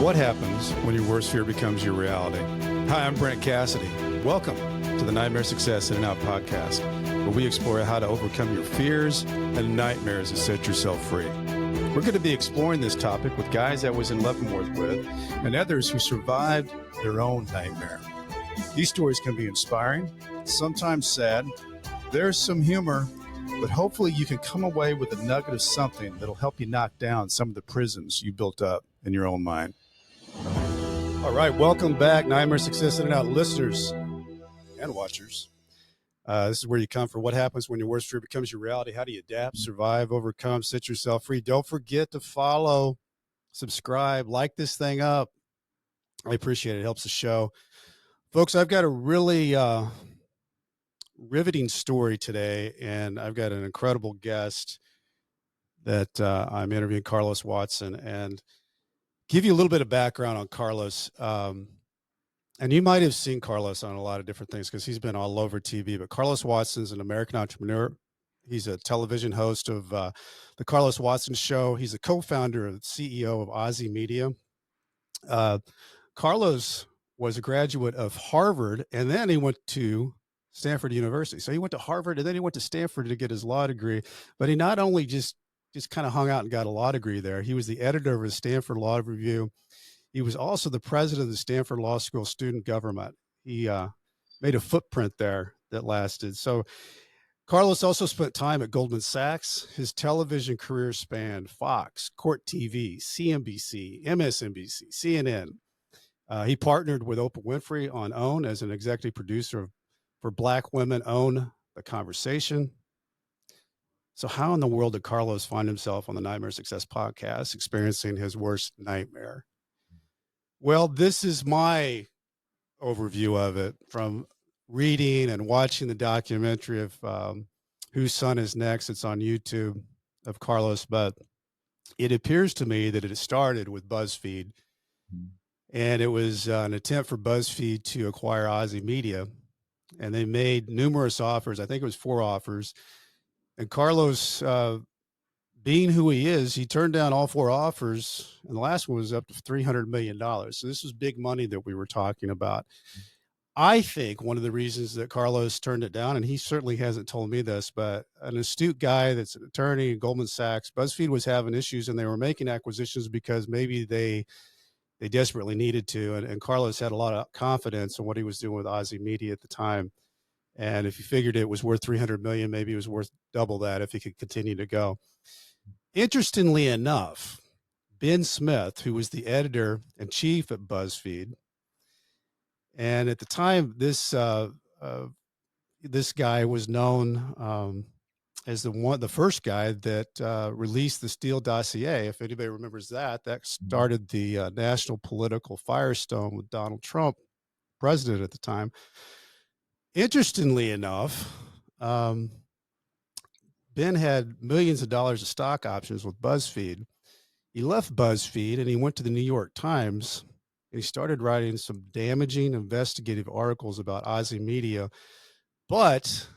What happens when your worst fear becomes your reality? Hi, I'm Brent Cassity. Welcome to the Nightmare Success In and Out podcast, where we explore how to overcome your fears and nightmares and set yourself free. We're going to be exploring this topic with guys I was in Leavenworth with and others who survived their own nightmare. These stories can be inspiring, sometimes sad. There's some humor, but hopefully you can come away with a nugget of something that'll help you knock down some of the prisons you built up in your own mind. All right, welcome back, Nightmare Success In and Out listeners and watchers. This is where you come for what happens when your worst fear becomes your reality. How do you adapt, survive, overcome, set yourself free? Don't forget to follow, subscribe, like this thing up. I appreciate it. It helps the show. Folks, I've got a really riveting story today, and I've got an incredible guest that I'm interviewing, Carlos Watson, and give you a little bit of background on Carlos. And you might have seen Carlos on a lot of different things because he's been all over TV, but Carlos Watson is an American entrepreneur. He's a television host of the Carlos Watson Show. He's a co-founder and CEO of OZY Media. Carlos was a graduate of Harvard, and then he went to Stanford University. So he went to Harvard, and then he went to Stanford to get his law degree. But he not only just kind of hung out and got a law degree there, he was the editor of the Stanford Law Review. He was also the president of the Stanford Law School student government. He made a footprint there that lasted. So Carlos also spent time at Goldman Sachs. His television career spanned Fox, Court TV, CNBC, MSNBC, CNN. He partnered with Oprah Winfrey on OWN as an executive producer for Black Women Own the Conversation. So how in the world did Carlos find himself on the Nightmare Success podcast, experiencing his worst nightmare? Well, this is my overview of it from reading and watching the documentary of Whose Son Is Next. It's on YouTube of Carlos, but it appears to me that it started with BuzzFeed, and it was an attempt for BuzzFeed to acquire OZY Media, and they made numerous offers. I think it was 4 offers, and Carlos, being who he is, he turned down all 4 offers, and the last one was up to $300 million. So this was big money that we were talking about. I think one of the reasons that Carlos turned it down, and he certainly hasn't told me this, but an astute guy that's an attorney at Goldman Sachs, BuzzFeed was having issues, and they were making acquisitions because maybe they desperately needed to, and Carlos had a lot of confidence in what he was doing with OZY Media at the time. And if he figured it was worth $300 million, maybe it was worth double that if he could continue to go. Interestingly enough, Ben Smith, who was the editor and chief at BuzzFeed, and at the time, this guy was known as the first guy that released the Steele dossier. If anybody remembers that started the national political firestorm with Donald Trump, president at the time. Interestingly enough, Ben had millions of dollars of stock options with BuzzFeed. He left BuzzFeed and he went to the New York Times, and he started writing some damaging investigative articles about OZY Media, but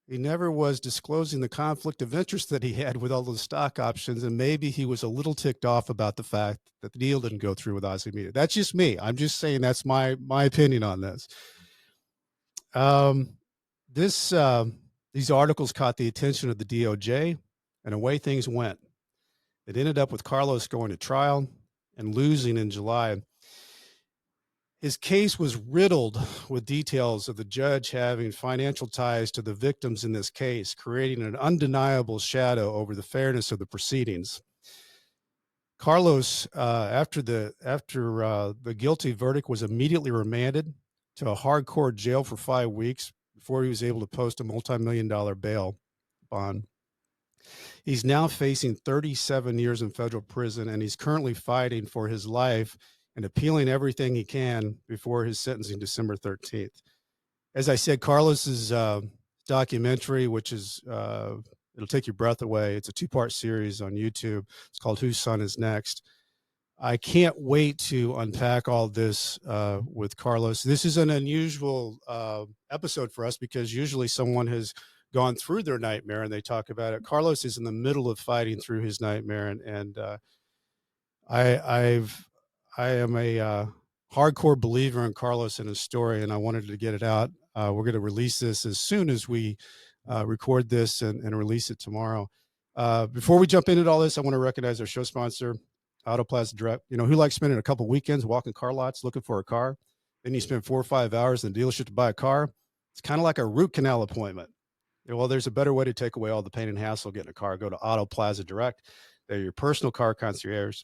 he never was disclosing the conflict of interest that he had with all those stock options, and maybe he was a little ticked off about the fact that the deal didn't go through with OZY Media. That's just me. I'm just saying that's my opinion on this. These articles caught the attention of the DOJ, and away things went. It ended up with Carlos going to trial and losing in July. His case was riddled with details of the judge having financial ties to the victims in this case, creating an undeniable shadow over the fairness of the proceedings. Carlos, after the guilty verdict, was immediately remanded to a hardcore jail for 5 weeks before he was able to post a multi-million-dollar bail bond. He's now facing 37 years in federal prison, and he's currently fighting for his life and appealing everything he can before his sentencing December 13th. As I said, Carlos's documentary, which is, it'll take your breath away. It's a 2-part series on YouTube. It's called Whose Son Is Next. I can't wait to unpack all this with Carlos. This is an unusual episode for us because usually someone has gone through their nightmare and they talk about it. Carlos is in the middle of fighting through his nightmare, and I am a hardcore believer in Carlos and his story, and I wanted to get it out. We're going to release this as soon as we record this and release it tomorrow. Before we jump into all this, I want to recognize our show sponsor, Auto Plaza Direct. You know, who likes spending a couple weekends walking car lots looking for a car? Then you spend 4 or 5 hours in the dealership to buy a car. It's kind of like a root canal appointment. Well, there's a better way to take away all the pain and hassle getting a car. Go to Auto Plaza Direct. They're your personal car concierge.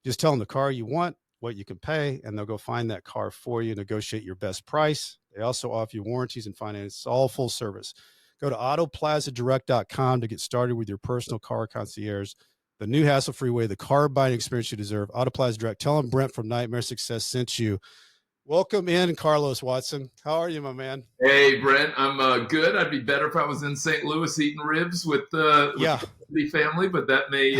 Just tell them the car you want, what you can pay, and they'll go find that car for you, negotiate your best price. They also offer you warranties and finance. It's all full service. Go to autoplazadirect.com to get started with your personal car concierge. The new hassle-free way, the car buying experience you deserve. Auto Plaza Direct. Tell them Brent from Nightmare Success sent you. Welcome in, Carlos Watson. How are you, my man? Hey, Brent. I'm good. I'd be better if I was in St. Louis eating ribs with the family, but that may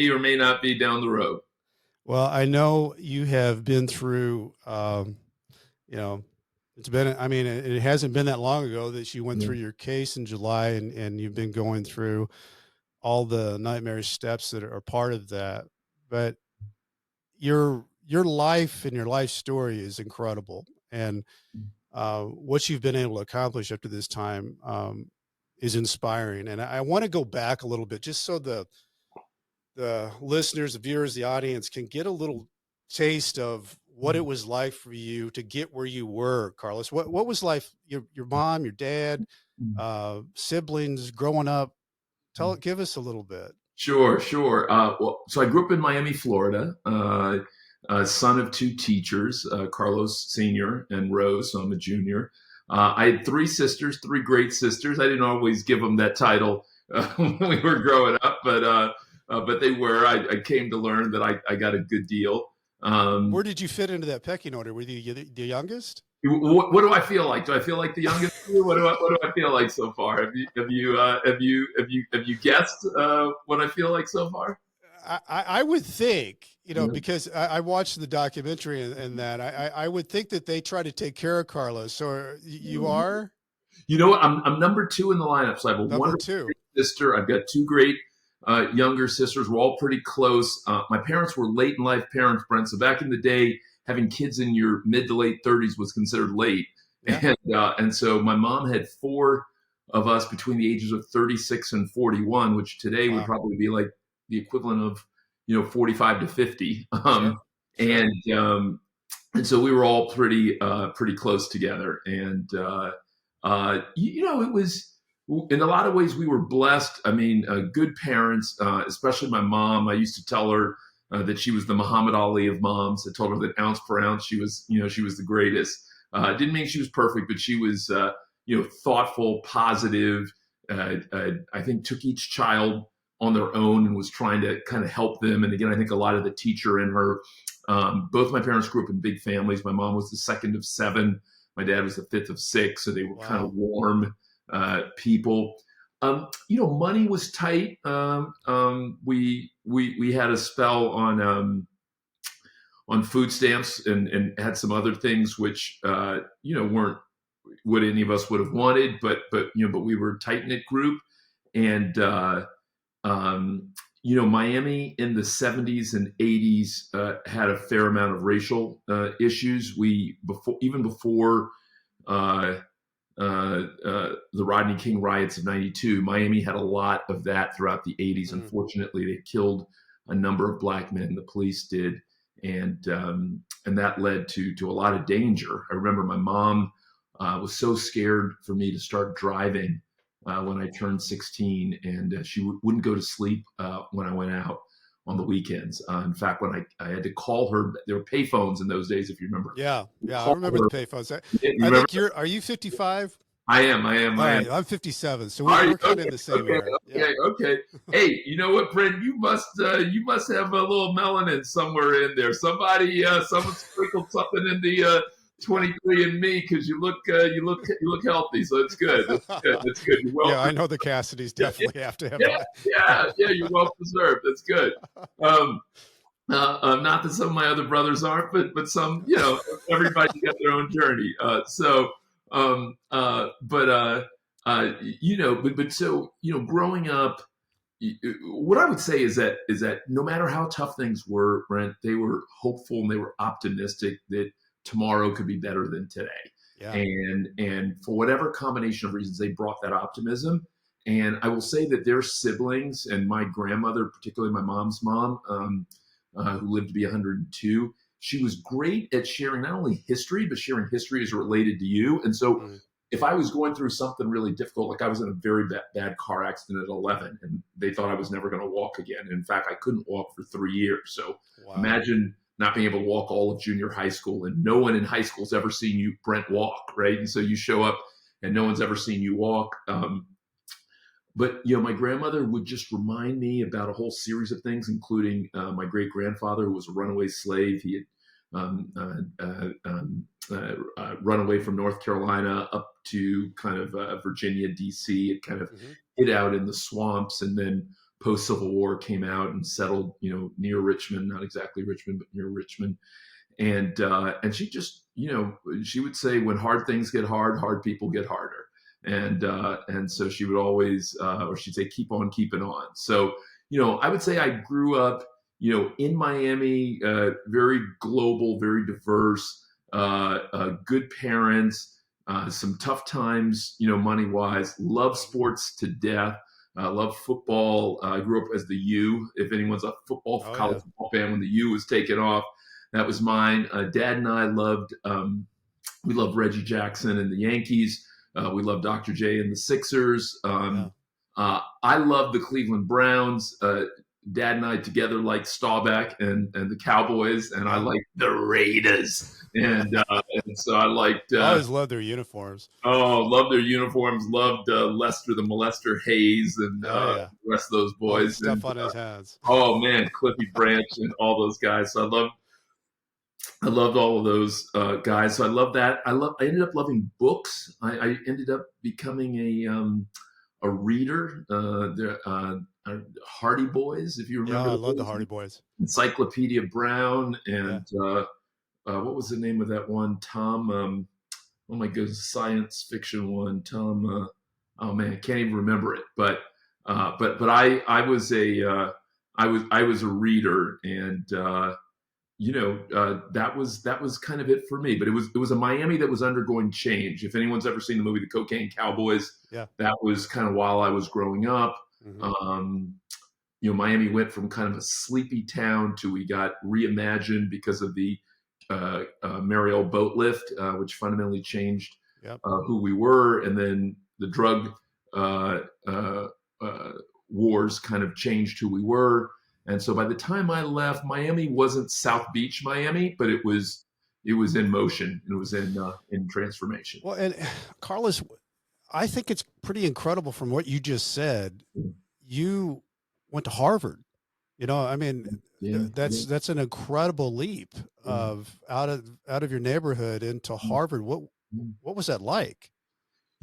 or may not be down the road. Well, I know you have been through, it's been, I mean, it hasn't been that long ago that you went through your case in July, and you've been going through all the nightmarish steps that are part of that. But your life and your life story is incredible. And what you've been able to accomplish after this time is inspiring. And I want to go back a little bit just so the listeners, the viewers, the audience can get a little taste of what it was like for you to get where you were, Carlos. What was life, your mom, your dad, siblings growing up? Give us a little bit. Sure. Well, so I grew up in Miami, Florida, son of two teachers, Carlos Sr. and Rose, so I'm a junior. I had three sisters, three great sisters. I didn't always give them that title when we were growing up, but they were. I came to learn that I got a good deal. Where did you fit into that pecking order? Were you the youngest? What do I feel like? Do I feel like the youngest? What do I feel like so far? Have you guessed what I feel like so far? I would think, because I watched the documentary and that I would think that they try to take care of Carlos. So you are? You know what? I'm number two in the lineup. So I have a wonderful sister. I've got two great younger sisters. We're all pretty close. My parents were late in life parents, Brent. So back in the day, having kids in your mid to late 30s was considered late. Yeah. And so my mom had four of us between the ages of 36 and 41, which today would probably be like the equivalent of, 45 to 50. And so we were all pretty close together. And, it was, in a lot of ways we were blessed. I mean, good parents, especially my mom. I used to tell her that she was the Muhammad Ali of moms. I told her that ounce per ounce, she was the greatest. Didn't mean she was perfect, but she was, thoughtful, positive. I think took each child on their own and was trying to kind of help them. And again, I think a lot of the teacher in her, both my parents grew up in big families. My mom was the second of seven. My dad was the fifth of six. So they were kind of warm people. Money was tight. We had a spell on food stamps and had some other things which weren't what any of us would have wanted, but we were a tight-knit group. And Miami in the 70s and 80s had a fair amount of racial issues. Before the Rodney King riots of 92, Miami had a lot of that throughout the 80s. Unfortunately, they killed a number of black men, the police did, and that led to a lot of danger. I remember my mom was so scared for me to start driving when I turned 16, and she wouldn't go to sleep when I went out on the weekends. In fact, when I had to call her, there were payphones in those days, if you remember. Yeah, I remember the payphones. I think are you 55? I am. Right, I'm 57, so we're kind of in the same era. Okay. Hey, you know what, Brent? You must have a little melanin somewhere in there. Someone sprinkled something in the 23andMe because you look healthy, so it's good. That's good. You're well. Yeah, I know the Cassidys definitely have to have that. Yeah, you're well preserved. That's good. Not that some of my other brothers aren't, but some, everybody's got their own journey. Growing up, what I would say is that no matter how tough things were, Brent, they were hopeful and they were optimistic that tomorrow could be better than today. Yeah. And for whatever combination of reasons, they brought that optimism. And I will say that their siblings and my grandmother, particularly my mom's mom, who lived to be 102, she was great at sharing not only history, but sharing history as related to you. And so if I was going through something really difficult, like I was in a very bad car accident at 11 and they thought I was never going to walk again. In fact, I couldn't walk for 3 years. So imagine not being able to walk all of junior high school, and no one in high school has ever seen you, Brent, walk, right? And so you show up and no one's ever seen you walk. But, my grandmother would just remind me about a whole series of things, including my great-grandfather, who was a runaway slave. He had run away from North Carolina up to kind of Virginia, D.C. It kind of hid out in the swamps, and then post-Civil War came out and settled, near Richmond, not exactly Richmond, but near Richmond. And she just, she would say, when hard things get hard, hard people get harder. And so she would always, or she'd say, keep on keeping on. So, I would say I grew up, in Miami, very global, very diverse, good parents, some tough times, money-wise, love sports to death, love football. I grew up as the U. If anyone's a college football fan, when the U was taken off, that was mine. Dad and I we loved Reggie Jackson and the Yankees. We loved Dr. J and the Sixers. I love the Cleveland Browns. Dad and I together liked Staubach and the Cowboys, and I liked the Raiders. And so I liked. I always loved their uniforms. Oh, loved their uniforms. Loved Lester the Molester Hayes and the rest of those boys. Stuff on his hands. Oh man, Cliffy Branch and all those guys. So I loved all of those guys. So I love that. I ended up loving books. I ended up becoming a reader. Hardy Boys, if you remember. Yeah, I love the Hardy Boys. Encyclopedia Brown and what was the name of that one? Tom. Oh my goodness, science fiction one. Tom. Oh man, I can't even remember it. But I was a reader, and that was kind of it for me. But it was a Miami that was undergoing change. If anyone's ever seen the movie The Cocaine Cowboys, that was kind of while I was growing up. Miami went from kind of a sleepy town to we got reimagined because of the Mariel boat lift, which fundamentally changed who we were, and then the drug wars kind of changed who we were. And so by the time I left, Miami wasn't South Beach, Miami, but it was in motion. It was in transformation. Well, and Carlos, I think it's pretty incredible from what you just said. You went to Harvard. I mean, that's an incredible leap of out of your neighborhood into Harvard. What was that like?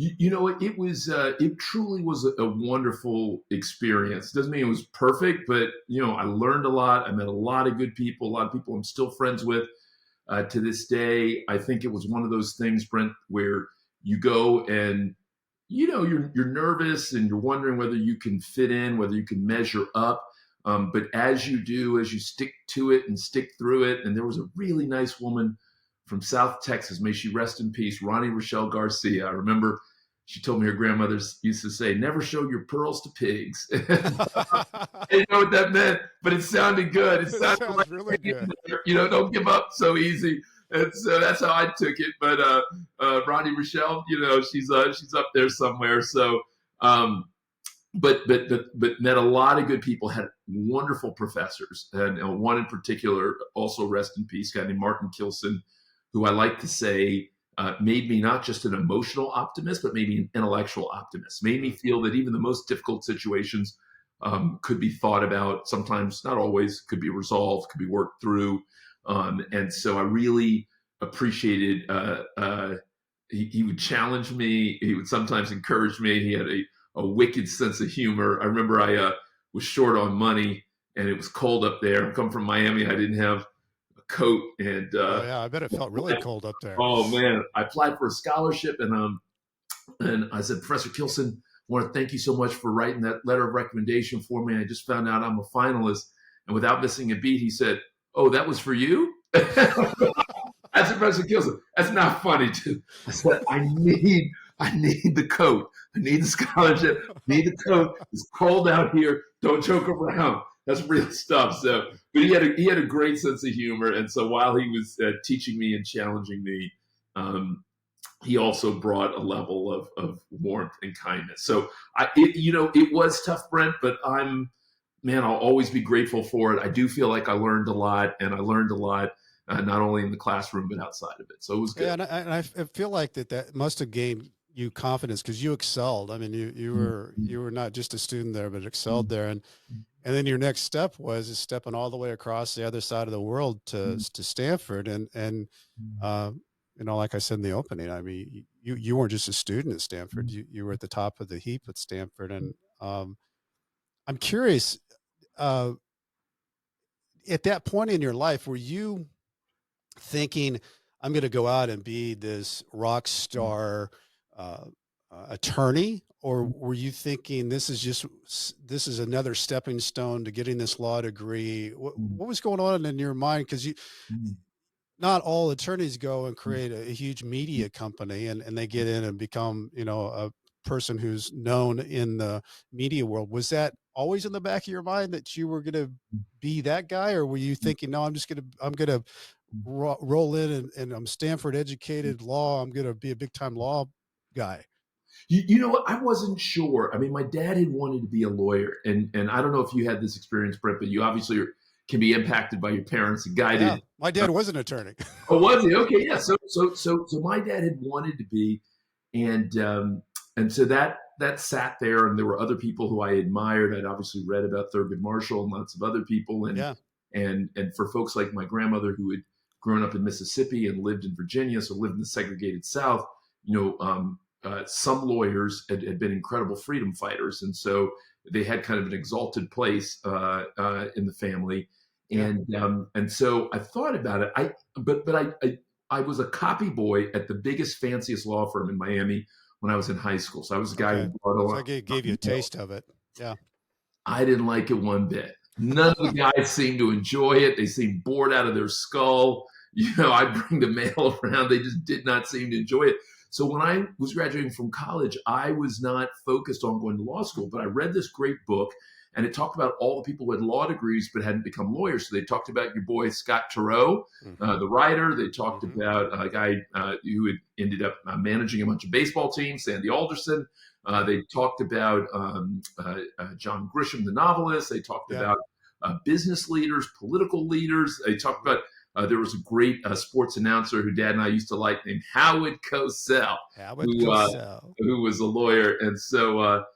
It truly was a wonderful experience. Doesn't mean it was perfect, but I learned a lot. I met a lot of good people, a lot of people I'm still friends with to this day. I think it was one of those things, Brent, where you go and you're nervous and you're wondering whether you can fit in, whether you can measure up. But as you do, as you stick to it and stick through it, and there was a really nice woman from South Texas, may she rest in peace, Ronnie Rochelle Garcia. I remember she told me her grandmother used to say, "Never show your pearls to pigs." I didn't know what that meant, but it sounded good. It sounded like really good. Don't give up so easy. And so that's how I took it. But Ronnie Rochelle, she's up there somewhere. So, but met a lot of good people. Had wonderful professors, and one in particular, also rest in peace, a guy named Martin Kilson, who I like to say made me not just an emotional optimist, but maybe an intellectual optimist. Made me feel that even the most difficult situations could be thought about. Sometimes, not always, could be resolved, could be worked through. And so I really appreciated. He would challenge me. He would sometimes encourage me. He had a wicked sense of humor. I remember I was short on money, and it was cold up there. I'm coming from Miami. I didn't have coat, and I bet it felt really cold up there. Oh man, I applied for a scholarship, and I said, Professor Kilson, want to thank you so much for writing that letter of recommendation for me. I just found out I'm a finalist. And without missing a beat, he said, oh, that was for you? That's the person kills him. That's not funny, too. I said, I need the coat. I need the scholarship. I need the coat. It's cold out here. Don't joke around. That's real stuff. So, but he had a great sense of humor. And so while he was teaching me and challenging me, he also brought a level of warmth and kindness. So it was tough, Brent, but I'll always be grateful for it. I do feel like I learned a lot, and I learned a lot, not only in the classroom, but outside of it. So it was good. Yeah, and I feel like that must have gained you confidence, because you excelled. I mean, you were not just a student there, but excelled there. And then your next step was stepping all the way across the other side of the world to Stanford. And like I said in the opening, I mean, you weren't just a student at Stanford. You were at the top of the heap at Stanford. And I'm curious, at that point in your life, were you thinking, I'm going to go out and be this rock star attorney? Or were you thinking this is another stepping stone to getting this law degree? What was going on in your mind? Because not all attorneys go and create a huge media company and they get in and become, a person who's known in the media world. Was that always in the back of your mind that you were going to be that guy? Or were you thinking, no, I'm going to roll in and I'm Stanford educated law. I'm going to be a big time law guy. You know what? I wasn't sure. I mean, my dad had wanted to be a lawyer, and I don't know if you had this experience, Brent, but you obviously can be impacted by your parents and guided. My dad was an attorney. Oh, was he? Okay, yeah. So my dad had wanted to be, and so that sat there, and there were other people who I admired. I'd obviously read about Thurgood Marshall and lots of other people, and for folks like my grandmother who had grown up in Mississippi and lived in Virginia, so lived in the segregated South, some lawyers had been incredible freedom fighters, and so they had kind of an exalted place in the family. And so I thought about it. I was a copy boy at the biggest, fanciest law firm in Miami when I was in high school. So I was a guy who brought along. So I gave you a taste of it. Yeah. I didn't like it one bit. None of the guys seemed to enjoy it. They seemed bored out of their skull. I'd bring the mail around. They just did not seem to enjoy it. So when I was graduating from college, I was not focused on going to law school, but I read this great book, and it talked about all the people who had law degrees but hadn't become lawyers. So they talked about your boy Scott Turow, the writer. They talked about a guy who had ended up managing a bunch of baseball teams, Sandy Alderson. They talked about John Grisham, the novelist. They talked about business leaders, political leaders. They talked about there was a great sports announcer who Dad and I used to like named Howard Cosell, who was a lawyer. And so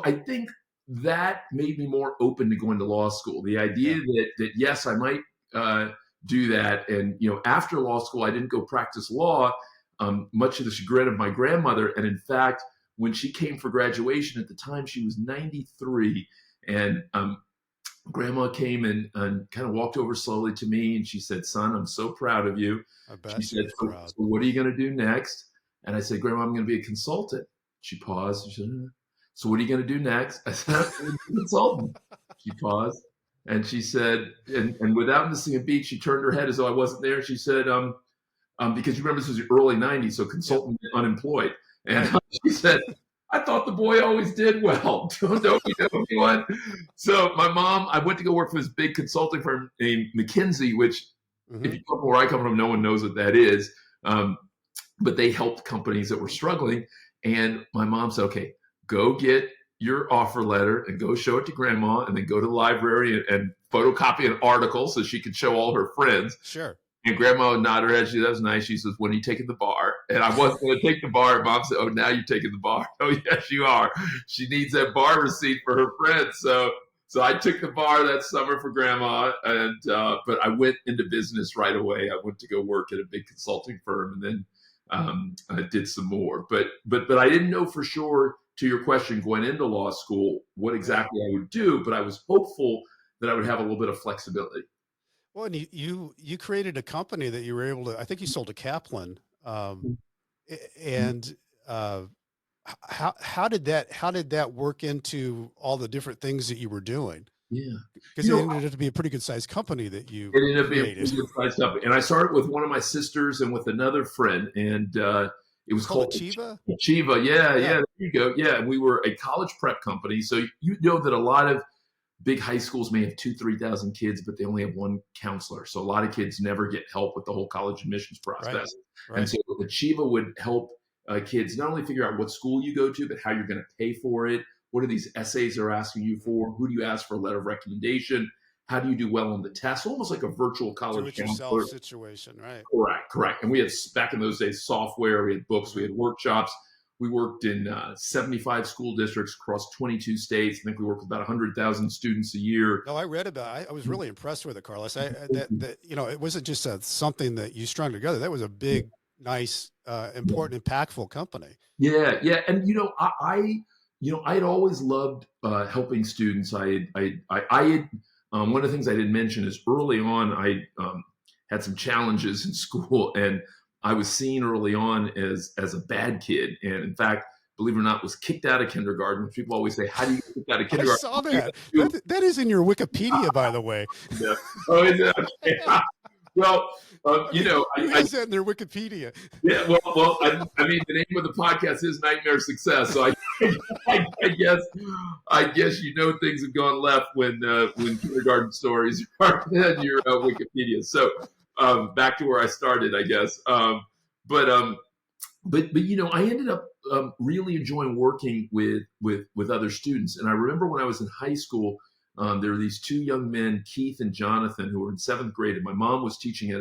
I think that made me more open to going to law school. The idea that yes, I might do that. And, after law school, I didn't go practice law, much to the chagrin of my grandmother. And in fact, when she came for graduation at the time, she was 93. And Grandma came and kind of walked over slowly to me, and she said, "Son, I'm so proud of you." She said, so what are you going to do next? And I said, "Grandma, I'm going to be a consultant." She paused. She said, "So what are you going to do next?" I said, "I'm going to be a consultant." She paused, and she said, and without missing a beat, she turned her head as though I wasn't there. She said, because you remember this was the early 90s, so consultant unemployed. And she said, "I thought the boy always did well. Don't you know anyone?" So my mom, I went to go work for this big consulting firm named McKinsey, which if you come from where I come from, no one knows what that is. But they helped companies that were struggling. And my mom said, "Okay, go get your offer letter and go show it to Grandma, and then go to the library and photocopy an article so she could show all her friends." Sure. And Grandma nodded her head. She said, "That was nice." She says, "When are you taking the bar?" And I wasn't going to take the bar. And Mom said, "Oh, now you're taking the bar." "Oh, yes, you are." She needs that bar receipt for her friends. So I took the bar that summer for Grandma, and but I went into business right away. I went to go work at a big consulting firm, and then I did some more. But I didn't know for sure, to your question, going into law school, what exactly I would do. But I was hopeful that I would have a little bit of flexibility. Well, and you created a company that you were able to, I think you sold to Kaplan, and How did that work into all the different things that you were doing? Yeah. Because You it know, ended up to be a pretty good sized company that you it ended up being a created. pretty good sized company. And I started with one of my sisters and with another friend, and it was Called called Achieva. Achieva. Yeah, Yeah. yeah, there you go. Yeah, and we were a college prep company. So you know that a lot of big high schools may have 2,000-3,000 kids, but they only have one counselor. So a lot of kids never get help with the whole college admissions Right. process. And Right. so Achieva would help kids not only figure out what school you go to, but how you're going to pay for it. What are these essays they're asking you for? Who do you ask for a letter of recommendation? How do you do well on the test? Almost like a virtual Do college it yourself counselor. situation. Right. Correct, correct. And we had, back in those days, software, we had books, we Hmm. had workshops. We worked in 75 school districts across 22 states. I think we worked with about 100,000 students a year. No, I read about. I was really impressed with it, Carlos. That it wasn't just something that you strung together. That was a big, nice, important, impactful company. Yeah, yeah, and I had always loved helping students. I had one of the things I didn't mention is early on I had some challenges in school, and I was seen early on as a bad kid, and in fact, believe it or not, was kicked out of kindergarten. People always say, "How do you get kicked out of I kindergarten?" saw that. That is in your Wikipedia, by the way. Yeah. Oh, is it? Okay. Well, I mean, who I has that in their Wikipedia? yeah, I mean, the name of the podcast is Nightmare Success, so I guess you know things have gone left when kindergarten stories are in your Wikipedia. So back to where I started, I guess. But I ended up really enjoying working with other students, and I remember when I was in high school. There were these two young men, Keith and Jonathan, who were in seventh grade, and my mom was teaching at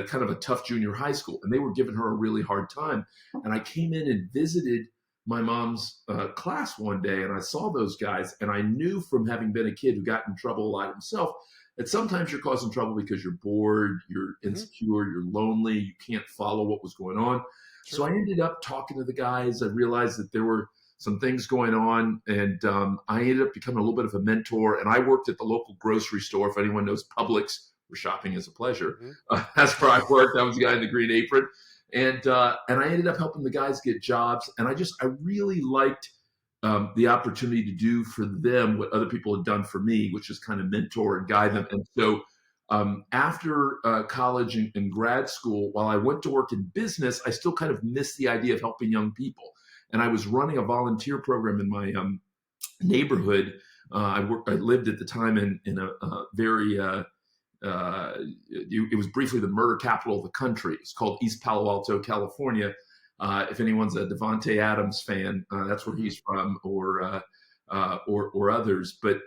kind of a tough junior high school, and they were giving her a really hard time. And I came in and visited my mom's class one day, and I saw those guys, and I knew from having been a kid who got in trouble a lot himself that sometimes you're causing trouble because you're bored, you're insecure, you're lonely, you can't follow what was going on. Sure. So I ended up talking to the guys. I realized that there were some things going on, and I ended up becoming a little bit of a mentor. And I worked at the local grocery store. If anyone knows Publix, where shopping is a pleasure, that's where I worked. I was the guy in the green apron, and I ended up helping the guys get jobs. And I really liked the opportunity to do for them what other people had done for me, which is kind of mentor and guide them. And so after college and grad school, while I went to work in business, I still kind of missed the idea of helping young people. And I was running a volunteer program in my neighborhood. I lived at the time in a very it was briefly the murder capital of the country. It's called East Palo Alto, California. If anyone's a Devontae Adams fan, that's where he's from, or others. But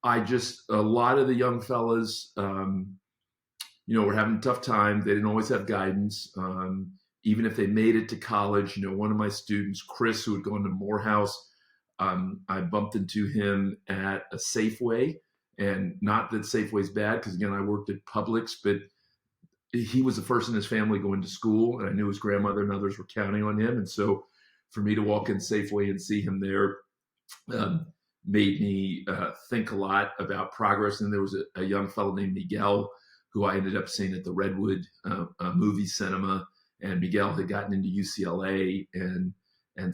I just, a lot of the young fellas, were having a tough time. They didn't always have guidance. Even if they made it to college, one of my students, Chris, who had gone to Morehouse, I bumped into him at a Safeway. And not that Safeway's bad, because again, I worked at Publix, but he was the first in his family going to school, and I knew his grandmother and others were counting on him. And so for me to walk in Safeway and see him there made me think a lot about progress. And there was a young fellow named Miguel, who I ended up seeing at the Redwood movie cinema. And Miguel had gotten into UCLA, and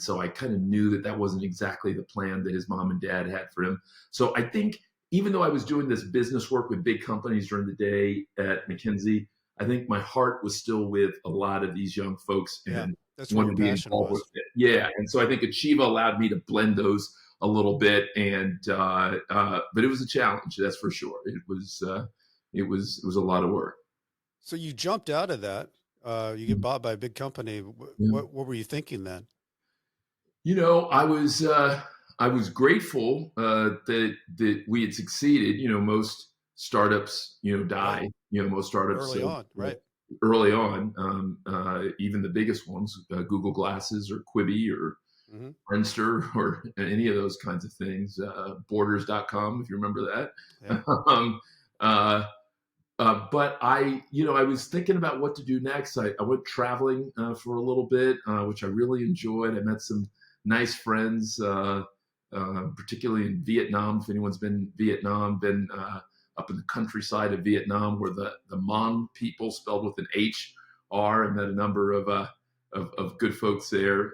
so I kind of knew that wasn't exactly the plan that his mom and dad had for him. So I think even though I was doing this business work with big companies during the day at McKinsey, I think my heart was still with a lot of these young folks and that's where wanted your to be passion involved was. with it. Yeah, and so I think Achieva allowed me to blend those a little bit, and but it was a challenge, that's for sure. It was a lot of work. So you jumped out of that. You get bought by a big company. What were you thinking then? I was grateful that we had succeeded. Most startups, die. Right. Most startups Early on, right? Early on, even the biggest ones, Google Glasses or Quibi or Friendster or any of those kinds of things. Borders.com, if you remember that. Yeah. But I was thinking about what to do next. I went traveling for a little bit, which I really enjoyed. I met some nice friends, particularly in Vietnam. If anyone's been Vietnam, been up in the countryside of Vietnam, where the Hmong people, spelled with an H, are, and met a number of of good folks there.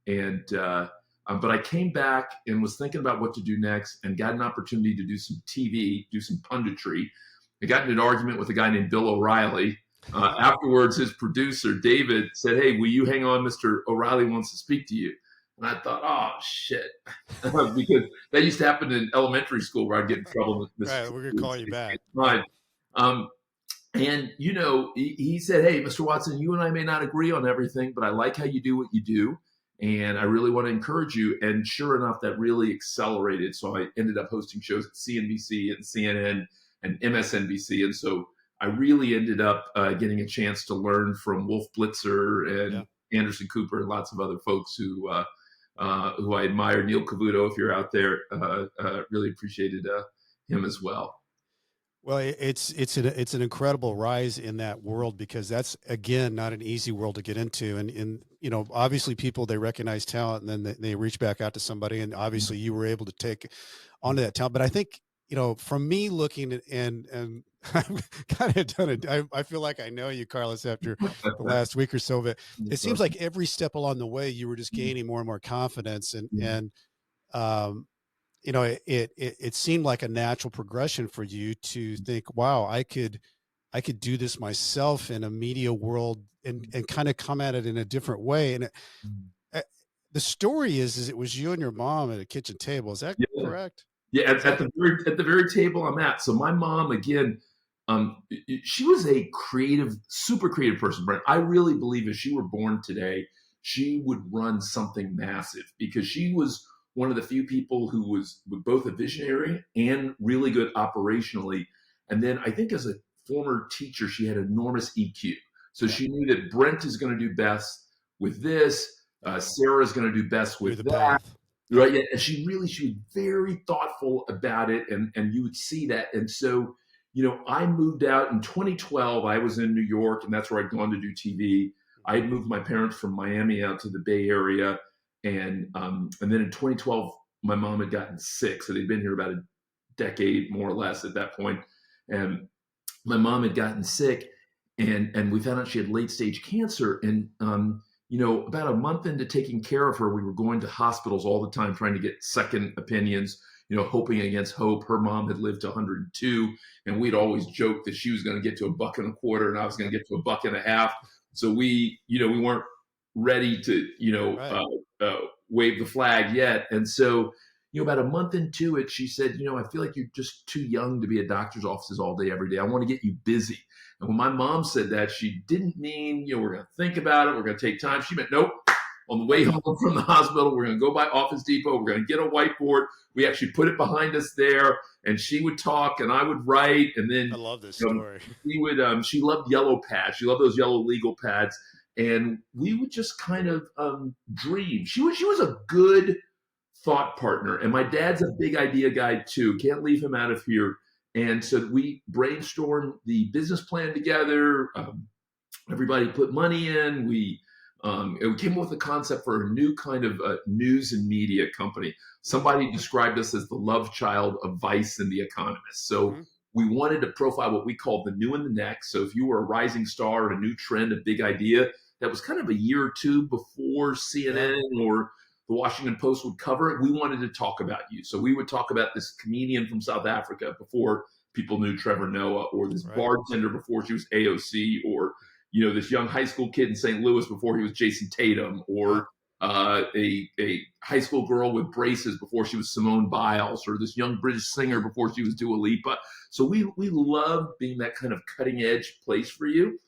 But I came back and was thinking about what to do next, and got an opportunity to do some TV, do some punditry. I got in an argument with a guy named Bill O'Reilly. Afterwards, his producer, David, said, "Hey, will you hang on? Mr. O'Reilly wants to speak to you." And I thought, oh, shit. Because that used to happen in elementary school where I'd get in trouble with Mr. Right, we're going to call you back. Right. And, he said, "Hey, Mr. Watson, you and I may not agree on everything, but I like how you do what you do. And I really want to encourage you." And sure enough, that really accelerated. So I ended up hosting shows at CNBC and CNN and MSNBC. And so I really ended up getting a chance to learn from Wolf Blitzer and Anderson Cooper and lots of other folks who I admire. Neil Cavuto, if you're out there, really appreciated him as well. Well, it's an incredible rise in that world, because that's, again, not an easy world to get into. And obviously people, they recognize talent, and then they reach back out to somebody. And obviously you were able to take onto that talent. But I think, from me looking at, and I've kind of done it. I feel like I know you, Carlos, after the last week or so, but it seems like every step along the way, you were just gaining more and more confidence. And it seemed like a natural progression for you to think, wow, I could do this myself in a media world, and kind of come at it in a different way. And the story is it was you and your mom at a kitchen table. Is that correct? Yeah. At the very table I'm at. So my mom, again, she was a super creative person, Brent. I really believe if she were born today, she would run something massive, because she was one of the few people who was both a visionary and really good operationally. And then I think as a former teacher, she had enormous EQ. So she knew that Brent is going to do best with this. Sarah is going to do best with that. Right. Yeah. And she was very thoughtful about it. And you would see that. And so, I moved out in 2012. I was in New York, and that's where I'd gone to do TV. I had moved my parents from Miami out to the Bay Area. And then in 2012, my mom had gotten sick. So they'd been here about a decade, more or less, at that point. And my mom had gotten sick, and we found out she had late stage cancer. And, about a month into taking care of her, we were going to hospitals all the time, trying to get second opinions, hoping against hope. Her mom had lived to 102, and we'd always joked that she was going to get to $1.25 and I was going to get to $1.50. So we weren't ready to, wave the flag yet. And so, about a month into it, she said, "I feel like you're just too young to be at doctor's offices all day, every day. I want to get you busy." And when my mom said that, she didn't mean, we're going to think about it, we're going to take time. She meant, nope. On the way home from the hospital, we're going to go by Office Depot. We're going to get a whiteboard. We actually put it behind us there, and she would talk and I would write. And then I love this story. She loved yellow pads. She loved those yellow legal pads. And we would just kind of dream. She was a good thought partner. And my dad's a big idea guy too. Can't leave him out of here. And so we brainstormed the business plan together. Everybody put money in. We came up with a concept for a new kind of news and media company. Somebody described us as the love child of Vice and The Economist. So we wanted to profile what we called the new and the next. So if you were a rising star, a new trend, a big idea, that was kind of a year or two before CNN or the Washington Post would cover it, we wanted to talk about you. So we would talk about this comedian from South Africa before people knew Trevor Noah, or this bartender before she was AOC, or this young high school kid in St. Louis before he was Jason Tatum, or a high school girl with braces before she was Simone Biles, or this young British singer before she was Dua Lipa. So we love being that kind of cutting edge place for you.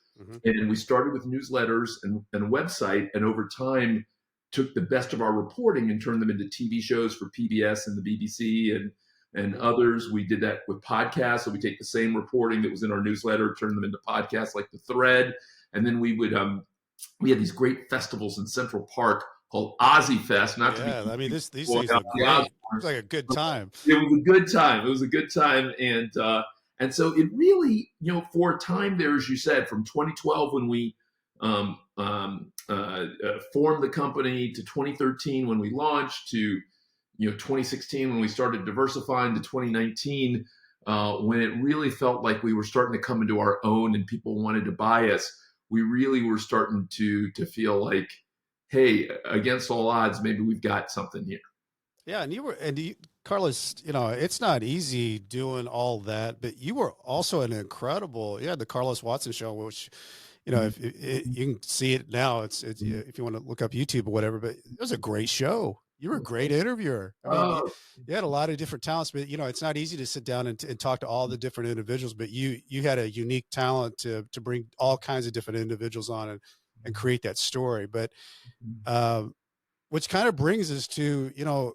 And we started with newsletters and a website, and over time took the best of our reporting and turned them into TV shows for PBS and the BBC and others. We did that with podcasts. So we take the same reporting that was in our newsletter, turn them into podcasts like The Thread. And then we would, we had these great festivals in Central Park called OZY Fest. These things look great. It was like a good time. It was a good time. It was a good time. And so it really, for a time there, as you said, from 2012 when we formed the company, to 2013 when we launched, to 2016 when we started diversifying, to 2019 when it really felt like we were starting to come into our own and people wanted to buy us. we really were starting to feel like, hey, against all odds, maybe we've got something here. Yeah, Carlos, it's not easy doing all that, but you were also an incredible, the Carlos Watson show, which, if you can see it now, it's if you want to look up YouTube or whatever, but it was a great show. You were a great interviewer. I mean, you had a lot of different talents, but it's not easy to sit down and talk to all the different individuals, but you had a unique talent to bring all kinds of different individuals on and create that story. But, which kind of brings us to,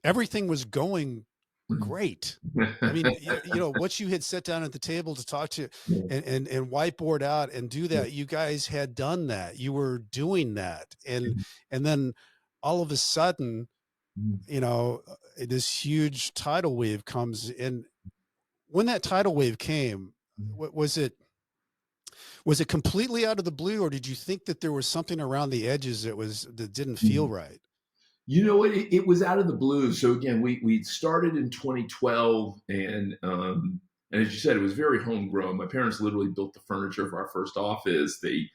everything was going great. I mean, what you had set down at the table to talk to and whiteboard out and do that, you guys had done that. You were doing that. And then all of a sudden, this huge tidal wave comes in. When that tidal wave came, was it completely out of the blue, or did you think that there was something around the edges that didn't feel right? It was out of the blue. So again, we started in 2012, and as you said, it was very homegrown. My parents literally built the furniture for our first office. They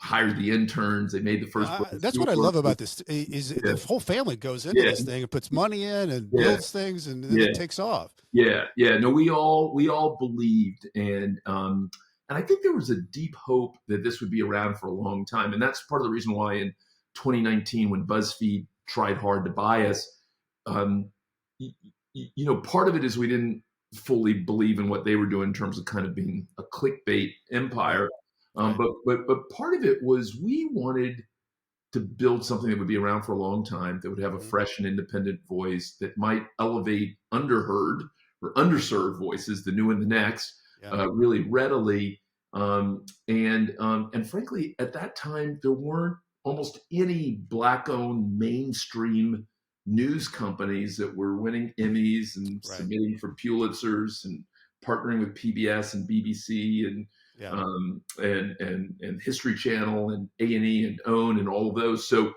hired the interns. They made the first. That's what I love about this. Is the whole family goes into this thing and puts money in and builds things, and then it takes off. Yeah. No, we all believed, and I think there was a deep hope that this would be around for a long time, and that's part of the reason why in 2019, when BuzzFeed tried hard to buy us, part of it is we didn't fully believe in what they were doing in terms of kind of being a clickbait empire. But part of it was we wanted to build something that would be around for a long time, that would have a fresh and independent voice, that might elevate underheard or underserved voices, the new and the next, really readily. And frankly, at that time, there weren't almost any Black-owned mainstream news companies that were winning Emmys and submitting for Pulitzers and partnering with PBS and BBC and History Channel and A&E and OWN and all of those. So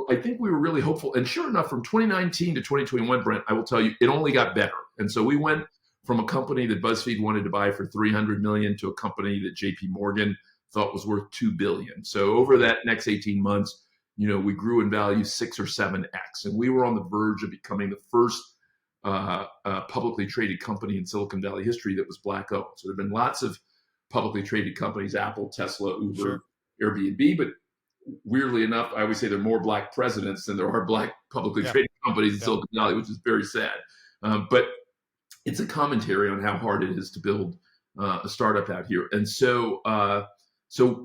I think we were really hopeful. And sure enough, from 2019 to 2021, Brent, I will tell you, it only got better. And so we went from a company that BuzzFeed wanted to buy for $300 million to a company that JP Morgan thought was worth $2 billion. So over that next 18 months, we grew in value 6 or 7x. And we were on the verge of becoming the first publicly traded company in Silicon Valley history that was Black owned. So there have been lots of publicly traded companies, Apple, Tesla, Uber, Airbnb, but weirdly enough, I always say there are more Black presidents than there are Black publicly traded companies in Silicon Valley, which is very sad. But it's a commentary on how hard it is to build a startup out here. And so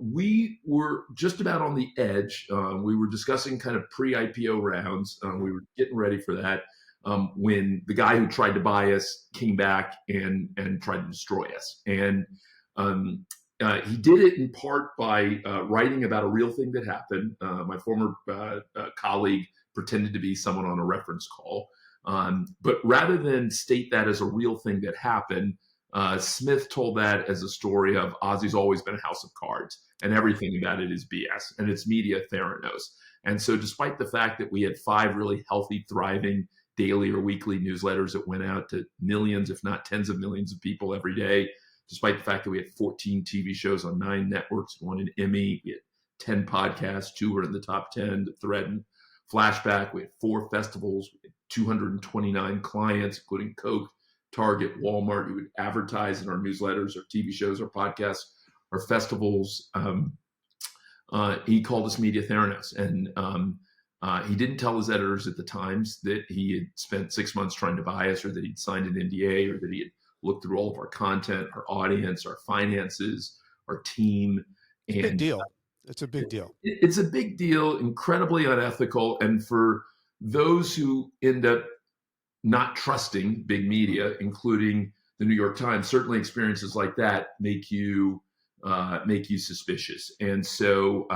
we were just about on the edge. We were discussing kind of pre-IPO rounds. We were getting ready for that when the guy who tried to buy us came back and tried to destroy us. And he did it in part by writing about a real thing that happened. My former colleague pretended to be someone on a reference call. But rather than state that as a real thing that happened, Smith told that as a story of OZY's always been a house of cards and everything about it is BS and it's media Theranos. And so despite the fact that we had 5 really healthy, thriving daily or weekly newsletters that went out to millions, if not tens of millions of people every day, despite the fact that we had 14 TV shows on 9 networks, 1 an Emmy, we had 10 podcasts, 2 were in the top 10, The Thread and Flashback, we had 4 festivals, we had 229 clients, including Coke, Target, Walmart, who would advertise in our newsletters, our TV shows, our podcasts, our festivals. He called us Media Theranos. And he didn't tell his editors at the Times that he had spent 6 months trying to buy us, or that he'd signed an NDA, or that he had looked through all of our content, our audience, our finances, our team. And big deal. It's a big deal. It's a big deal, incredibly unethical. And for those who end up not trusting big media, including the New York Times, certainly experiences like that make you suspicious. And so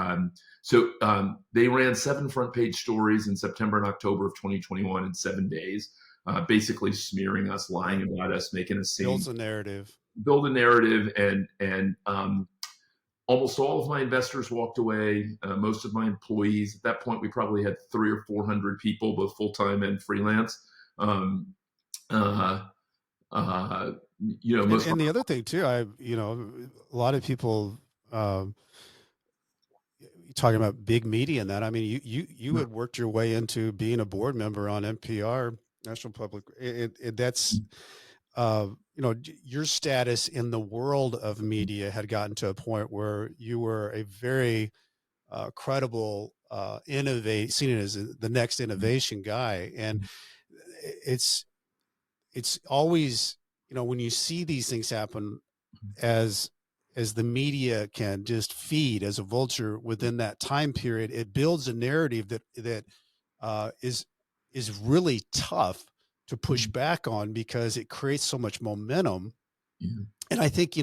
they ran 7 front page stories in September and October of 2021 in 7 days, basically smearing us, lying about us, making us seem build a narrative. And almost all of my investors walked away. Most of my employees, at that point, we probably had 300 or 400 people, both full-time and freelance. And the other thing too, a lot of people um, talking about big media and that. I mean, you had worked your way into being a board member on NPR, National Public. That's your status in the world of media had gotten to a point where you were a very credible, seen as the next innovation guy, and it's always, when you see these things happen, as the media can just feed as a vulture within that time period, it builds a narrative that is really tough to push back on, because it creates so much momentum. Yeah. And I think,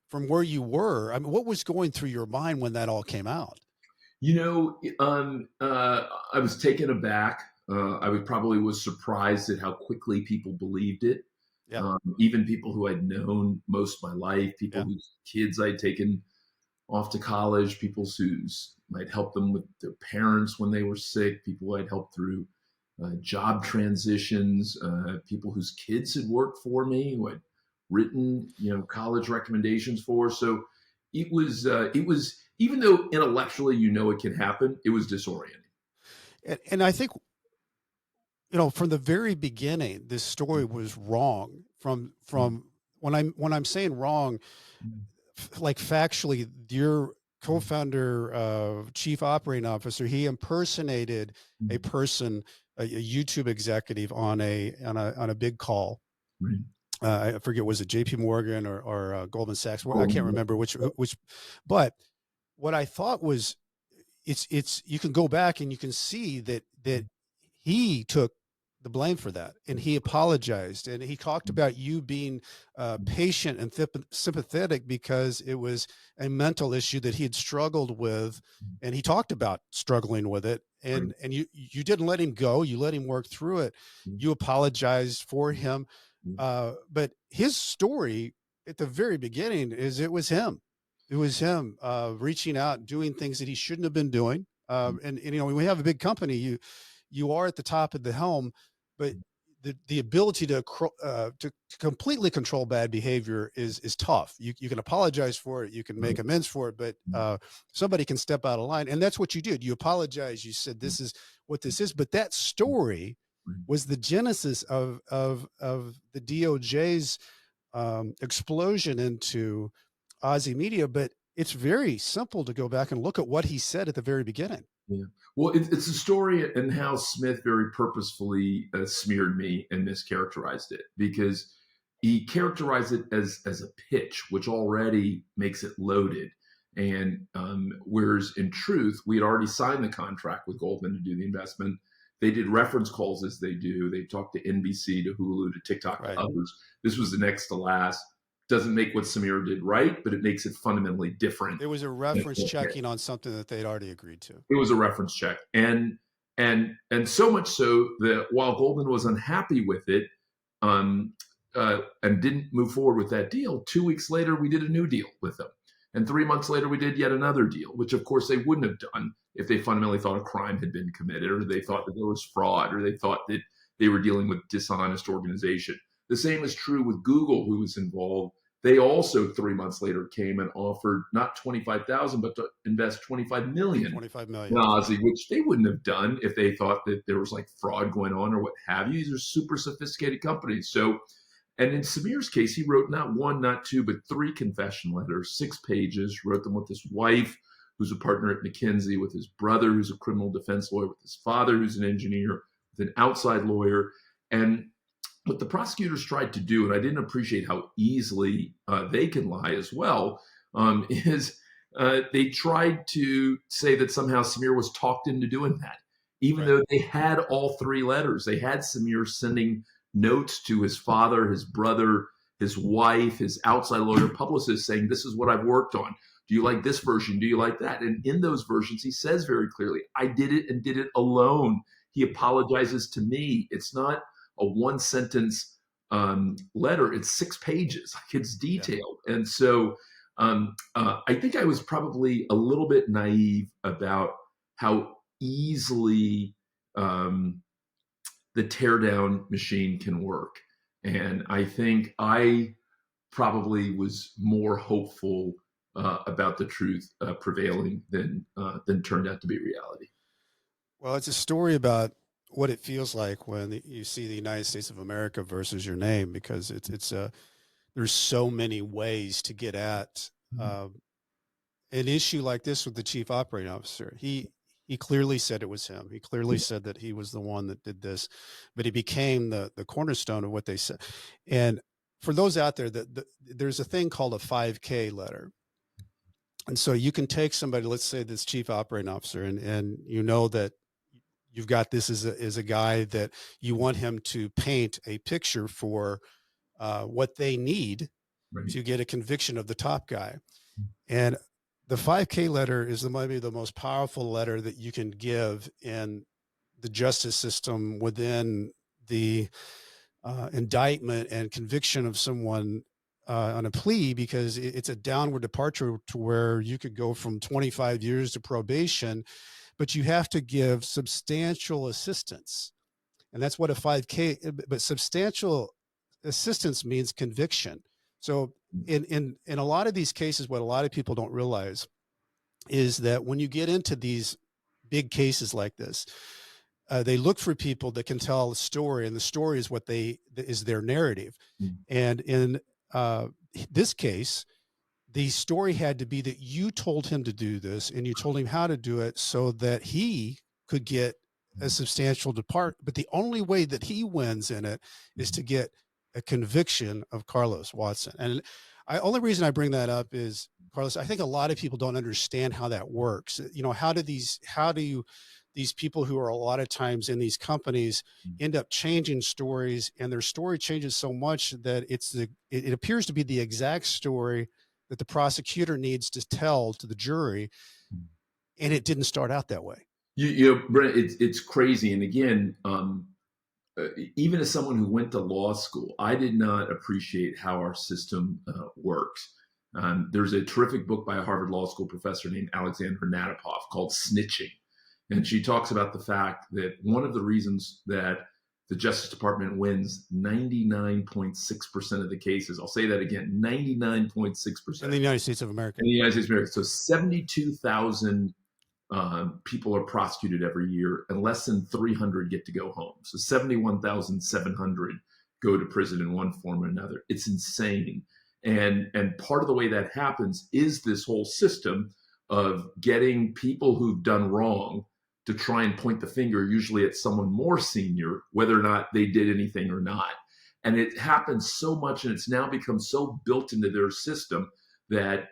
from where you were, I mean, what was going through your mind when that all came out? I was taken aback. Probably was surprised at how quickly people believed it. Yeah. Even people who I'd known most of my life, people Yeah. whose kids I'd taken off to college, people whose might help them with their parents when they were sick, people I'd helped through job transitions, people whose kids had worked for me, who I'd written, college recommendations for. So it was even though intellectually it can happen, it was disorienting. And I think, from the very beginning, this story was wrong. From when I'm saying wrong, like factually, your co-founder, chief operating officer, he impersonated a person, a YouTube executive on a big call. Right. I forget, was it JP Morgan or Goldman Sachs? I can't remember which, but what I thought was, it's you can go back and you can see that he took the blame for that, and he apologized, and he talked about you being patient and sympathetic, because it was a mental issue that he had struggled with, and he talked about struggling with it, and you didn't let him go, you let him work through it, you apologized for him, but his story at the very beginning is it was him reaching out, doing things that he shouldn't have been doing. And when we have a big company, you are at the top of the helm, but the ability to completely control bad behavior is tough. You can apologize for it, you can make amends for it, but somebody can step out of line, and that's what you did. You apologized. You said, "This is what this is." But that story was the genesis of the DOJ's explosion into OZY Media. But it's very simple to go back and look at what he said at the very beginning. Yeah. Well, it's a story and how Smith very purposefully smeared me and mischaracterized it, because he characterized it as a pitch, which already makes it loaded. And whereas in truth, we had already signed the contract with Goldman to do the investment. They did reference calls as they do. They talked to NBC, to Hulu, to TikTok, to others. This was the next to last. Doesn't make what Samir did right, but it makes it fundamentally different. It was a reference checking on something that they'd already agreed to. It was a reference check. And so much so that while Goldman was unhappy with it and didn't move forward with that deal, 2 weeks later, we did a new deal with them. And 3 months later, we did yet another deal, which of course they wouldn't have done if they fundamentally thought a crime had been committed, or they thought that there was fraud, or they thought that they were dealing with dishonest organization. The same is true with Google, who was involved. They also 3 months later came and offered not 25,000, but to invest 25 million. 25 million. In OZY, which they wouldn't have done if they thought that there was like fraud going on or what have you. These are super sophisticated companies. So, and in Samir's case, he wrote not one, not two, but 3 confession letters, 6 pages, wrote them with his wife, who's a partner at McKinsey, with his brother, who's a criminal defense lawyer, with his father, who's an engineer, with an outside lawyer. And what the prosecutors tried to do, and I didn't appreciate how easily they can lie as well, is they tried to say that somehow Samir was talked into doing that, even though they had all 3 letters. They had Samir sending notes to his father, his brother, his wife, his outside lawyer, publicist, saying, "This is what I've worked on. Do you like this version? Do you like that?" And in those versions, he says very clearly, "I did it and did it alone." He apologizes to me. It's not a 1-sentence letter. It's 6 pages. It's detailed. Yeah. And so I think I was probably a little bit naive about how easily the teardown machine can work. And I think I probably was more hopeful about the truth prevailing than turned out to be reality. Well, it's a story about what it feels like when you see the United States of America versus your name, because there's so many ways to get at an issue like this with the chief operating officer. He clearly said it was him. He clearly said that he was the one that did this, but he became the cornerstone of what they said. And for those out there, there's a thing called a 5K letter. And so you can take somebody, let's say this chief operating officer, and you know that you've got this as a guy that you want him to paint a picture for what they need to get a conviction of the top guy. And the 5K letter is maybe the most powerful letter that you can give in the justice system within the indictment and conviction of someone on a plea, because it's a downward departure to where you could go from 25 years to probation, but you have to give substantial assistance. And that's what a 5K, but substantial assistance means conviction. So in a lot of these cases, what a lot of people don't realize is that when you get into these big cases like this, they look for people that can tell a story, and the story is is their narrative. And in this case, the story had to be that you told him to do this, and you told him how to do it so that he could get a substantial depart. But the only way that he wins in it is to get a conviction of Carlos Watson. And only reason I bring that up is, Carlos, I think a lot of people don't understand how that works. You know, how do these people who are a lot of times in these companies end up changing stories, and their story changes so much that it appears to be the exact story that the prosecutor needs to tell to the jury. And it didn't start out that way. You know, Brent, it's crazy. And again, even as someone who went to law school, I did not appreciate how our system works. There's a terrific book by a Harvard Law School professor named Alexandra Nadapoff called Snitching. And she talks about the fact that one of the reasons that the Justice Department wins 99.6% of the cases, I'll say that again, 99.6%. In the United States of America. In the United States of America. So 72,000 people are prosecuted every year, and less than 300 get to go home. So 71,700 go to prison in one form or another. It's insane. And part of the way that happens is this whole system of getting people who've done wrong to try and point the finger, usually at someone more senior, whether or not they did anything or not. And it happens so much, and it's now become so built into their system that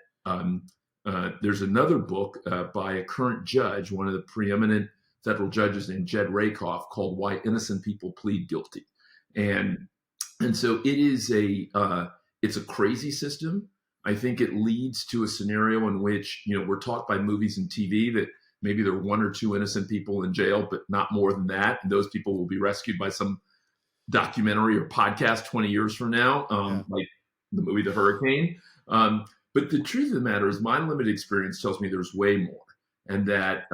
there's another book by a current judge, one of the preeminent federal judges named Jed Rakoff, called Why Innocent People Plead Guilty. And so it is it's a crazy system. I think it leads to a scenario in which, you know, we're taught by movies and TV that maybe there are one or two innocent people in jail, but not more than that. And those people will be rescued by some documentary or podcast 20 years from now, like the movie The Hurricane. But the truth of the matter is, my limited experience tells me there's way more. And that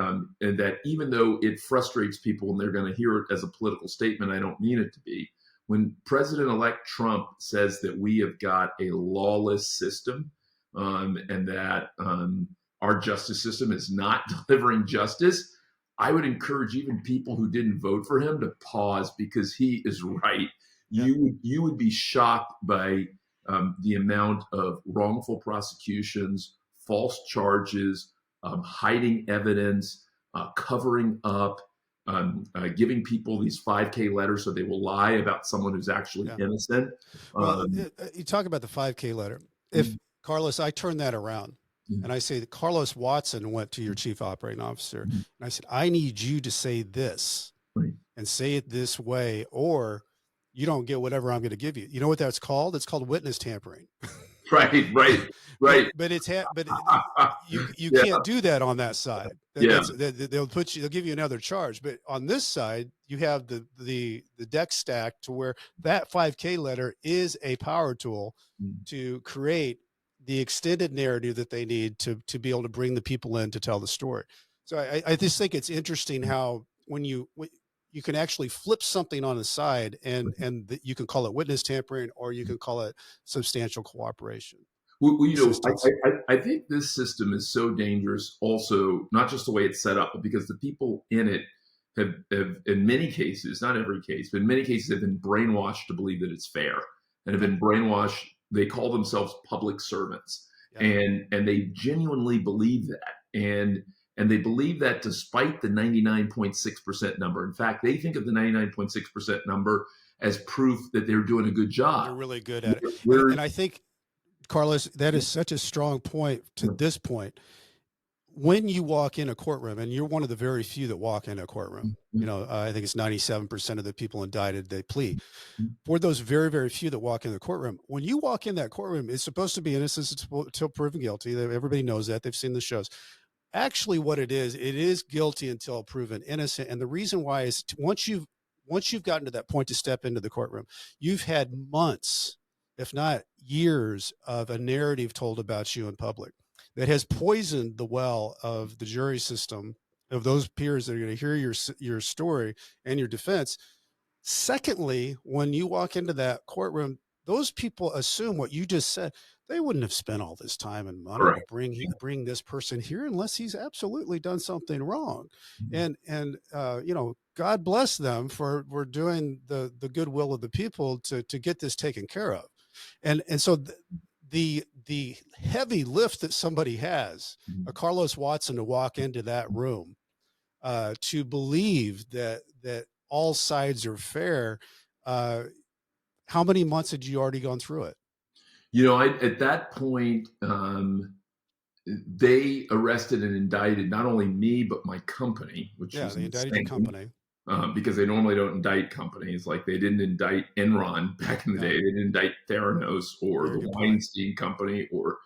even though it frustrates people and they're going to hear it as a political statement, I don't mean it to be. When President-elect Trump says that we have got a lawless system and that our justice system is not delivering justice, I would encourage even people who didn't vote for him to pause, because he is right. Yeah. You would be shocked by the amount of wrongful prosecutions, false charges, hiding evidence, covering up, giving people these 5K letters so they will lie about someone who's actually innocent. Well, you talk about the 5K letter. If Carlos, I turn that around and I say that Carlos Watson went to your chief operating officer and I said, I need you to say this and say it this way, or you don't get whatever I'm going to give you. You know what that's called? It's called witness tampering. Right. But you can't do that on that side. They'll give you another charge. But on this side, you have the deck stacked to where that 5K letter is a power tool to create the extended narrative that they need to be able to bring the people in to tell the story. So I just think it's interesting how when you can actually flip something on the side and you can call it witness tampering, or you can call it substantial cooperation. Well, assistance. I think this system is so dangerous also, not just the way it's set up, but because the people in it have in many cases, not every case, but in many cases have been brainwashed to believe that it's fair and have been brainwashed. They call themselves public servants, Yep. and they genuinely believe that. And they believe that despite the 99.6% number. In fact, they think of the 99.6% number as proof that they're doing a good job. They're really good at it. We're, And I think, Carlos, that is such a strong point to this point. When you walk in a courtroom, and you're one of the very few that walk in a courtroom, I think it's 97% of the people indicted, they plea. For those very, very few that walk in the courtroom, when you walk in that courtroom, it's supposed to be innocent until proven guilty. Everybody knows that. They've seen the shows. Actually, what it is guilty until proven innocent. And the reason why is once you've gotten to that point to step into the courtroom, you've had months, if not years, of a narrative told about you in public that has poisoned the well of the jury system, of those peers that are going to hear your story and your defense. Secondly, when you walk into that courtroom, those people assume what you just said. They wouldn't have spent all this time and money to bring this person here unless he's absolutely done something wrong. And God bless them for doing the goodwill of the people to get this taken care of. And so the heavy lift that somebody has, a Carlos Watson, to walk into that room, to believe that all sides are fair. How many months had you already gone through it? At that point, they arrested and indicted not only me, but my company, which was they indicted your company. Because they normally don't indict companies. Like they didn't indict Enron back in the day. They didn't indict Theranos or the Weinstein Company or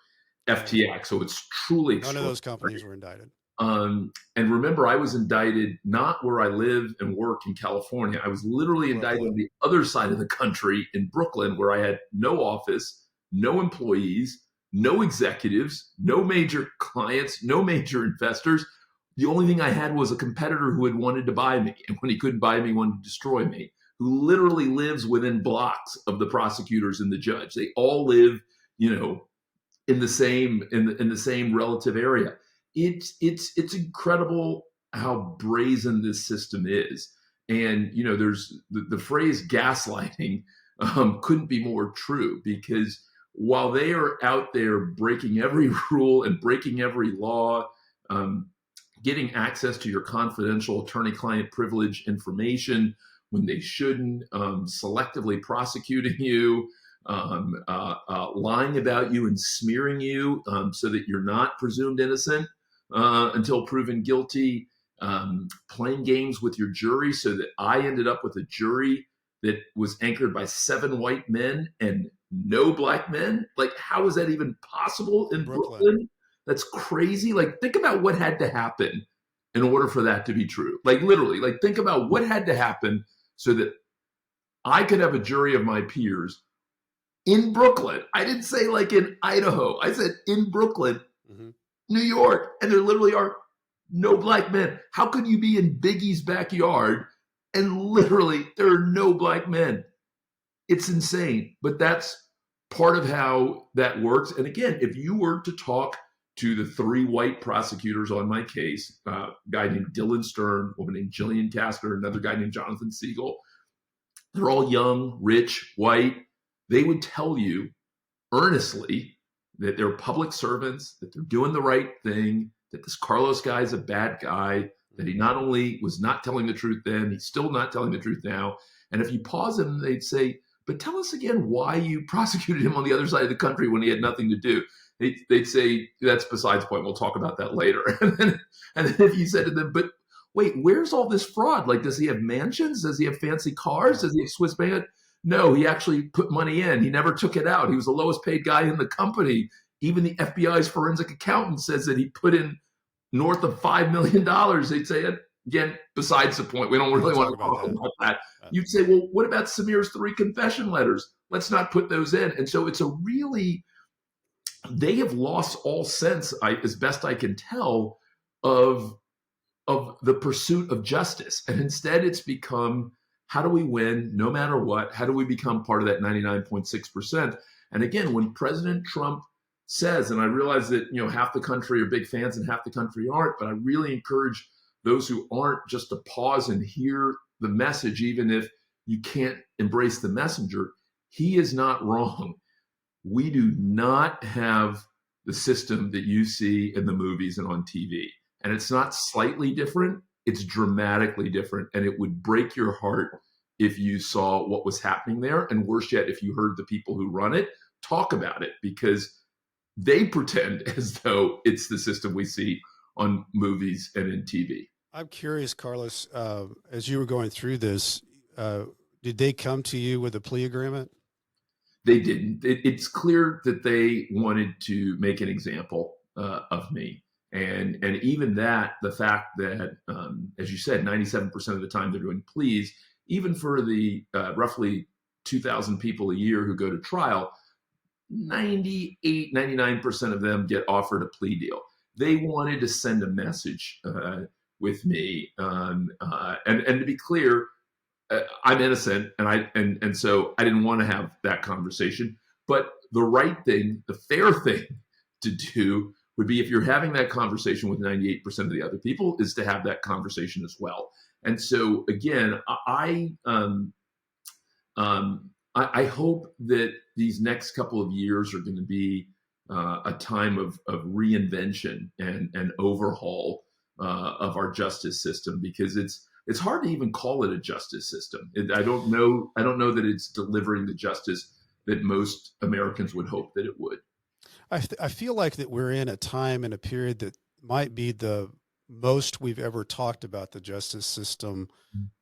FTX. So it's truly none of those companies were indicted. And remember, I was indicted not where I live and work in California. I was literally indicted on the other side of the country in Brooklyn, where I had no office, no employees, no executives, no major clients, no major investors. The only thing I had was a competitor who had wanted to buy me, and when he couldn't buy me, wanted to destroy me, who literally lives within blocks of the prosecutors and the judge. They all live, in the same relative area. It's incredible how brazen this system is. And, there's the phrase gaslighting couldn't be more true, because while they are out there breaking every rule and breaking every law, getting access to your confidential attorney-client privilege information when they shouldn't, selectively prosecuting you, lying about you and smearing you so that you're not presumed innocent until proven guilty, playing games with your jury so that I ended up with a jury that was anchored by 7 white men and no black men. Like, how is that even possible in Brooklyn? That's crazy. Like, think about what had to happen in order for that to be true. Like, literally, like, think about what had to happen so that I could have a jury of my peers in Brooklyn. I didn't say like in Idaho. I said in Brooklyn, New York, and there literally are no black men. How could you be in Biggie's backyard and literally there are no black men? It's insane, but that's part of how that works. And again, if you were to talk to the 3 white prosecutors on my case, a guy named Dylan Stern, a woman named Jillian Kastner, another guy named Jonathan Siegel, they're all young, rich, white. They would tell you earnestly that they're public servants, that they're doing the right thing, that this Carlos guy is a bad guy, that he not only was not telling the truth then, he's still not telling the truth now. And if you pause him, they'd say, but tell us again why you prosecuted him on the other side of the country when he had nothing to do. They'd say, that's besides the point. We'll talk about that later. And then if you said to them, but wait, where's all this fraud? Like, does he have mansions? Does he have fancy cars? Does he have Swiss bank? No, he actually put money in. He never took it out. He was the lowest paid guy in the company. Even the FBI's forensic accountant says that he put in north of $5 million. They'd say, again, besides the point. We don't really want to talk about that. You'd say, well, what about Samir's 3 confession letters? Let's not put those in. And so it's a really, they have lost all sense, as best I can tell, of the pursuit of justice. And instead it's become, how do we win no matter what? How do we become part of that 99.6%? And again, when President Trump says. And I realize that, half the country are big fans and half the country aren't, but I really encourage those who aren't just to pause and hear the message, even if you can't embrace the messenger. He is not wrong. We do not have the system that you see in the movies and on TV. And it's not slightly different, it's dramatically different. And it would break your heart if you saw what was happening there. And worse yet, if you heard the people who run it talk about it, because they pretend as though it's the system we see on movies and in TV. I'm curious, Carlos, as you were going through this, did they come to you with a plea agreement? They didn't. It's clear that they wanted to make an example of me. And even that, the fact that, as you said, 97% of the time they're doing pleas, even for the roughly 2,000 people a year who go to trial, 98, 99% of them get offered a plea deal. They wanted to send a message with me. And to be clear, I'm innocent, and so I didn't want to have that conversation. But the right thing, the fair thing to do would be, if you're having that conversation with 98% of the other people, is to have that conversation as well. And so again, I hope that these next couple of years are going to be a time of reinvention and overhaul of our justice system, because it's hard to even call it a justice system. I don't know that it's delivering the justice that most Americans would hope that it would. I feel like that we're in a time and a period that might be the most we've ever talked about the justice system.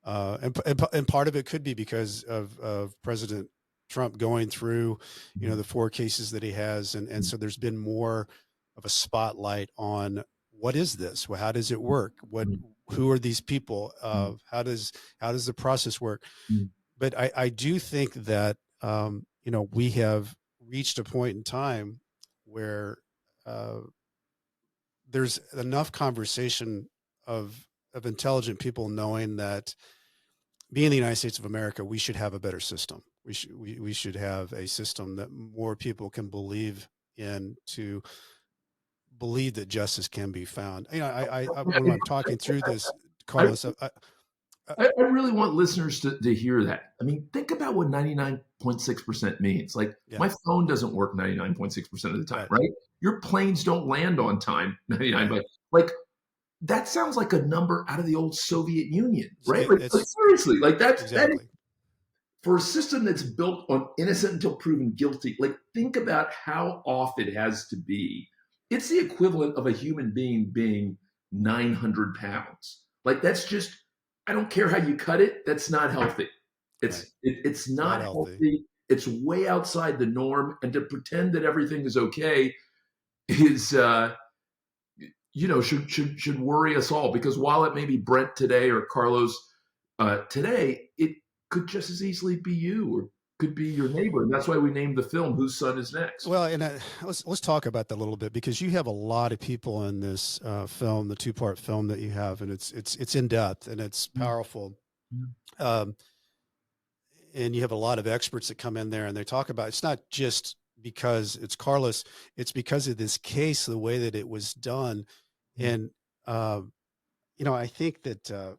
And part of it could be because of President Trump going through, the 4 cases that he has. And so there's been more of a spotlight on, what is this? Well, how does it work? Who are these people? How does the process work? But I do think that, we have reached a point in time where there's enough conversation of intelligent people knowing that, being the United States of America, we should have a better system. We should have a system that more people can believe in, to believe that justice can be found. When I'm talking through this, Carlos, I really want listeners to hear that. I mean, think about what 99.6% means. Like, my phone doesn't work 99.6% of the time, right? Your planes don't land on time 99, but like, that sounds like a number out of the old Soviet Union, right? Like, seriously, like that is, for a system that's built on innocent until proven guilty. Like, think about how off it has to be. It's the equivalent of a human being 900 pounds. Like, that's just, I don't care how you cut it. That's not healthy. It's not healthy. It's way outside the norm. And to pretend that everything is okay is, should worry us all. Because while it may be Brent today or Carlos today, it could just as easily be you, or could be your neighbor. And that's why we named the film Whose Son Is Next. Well, and let's talk about that a little bit, because you have a lot of people in this film, the 2-part film that you have, and it's in depth and it's powerful. And you have a lot of experts that come in there and they talk about, it's not just because it's Carlos, it's because of this case, the way that it was done. And, I think that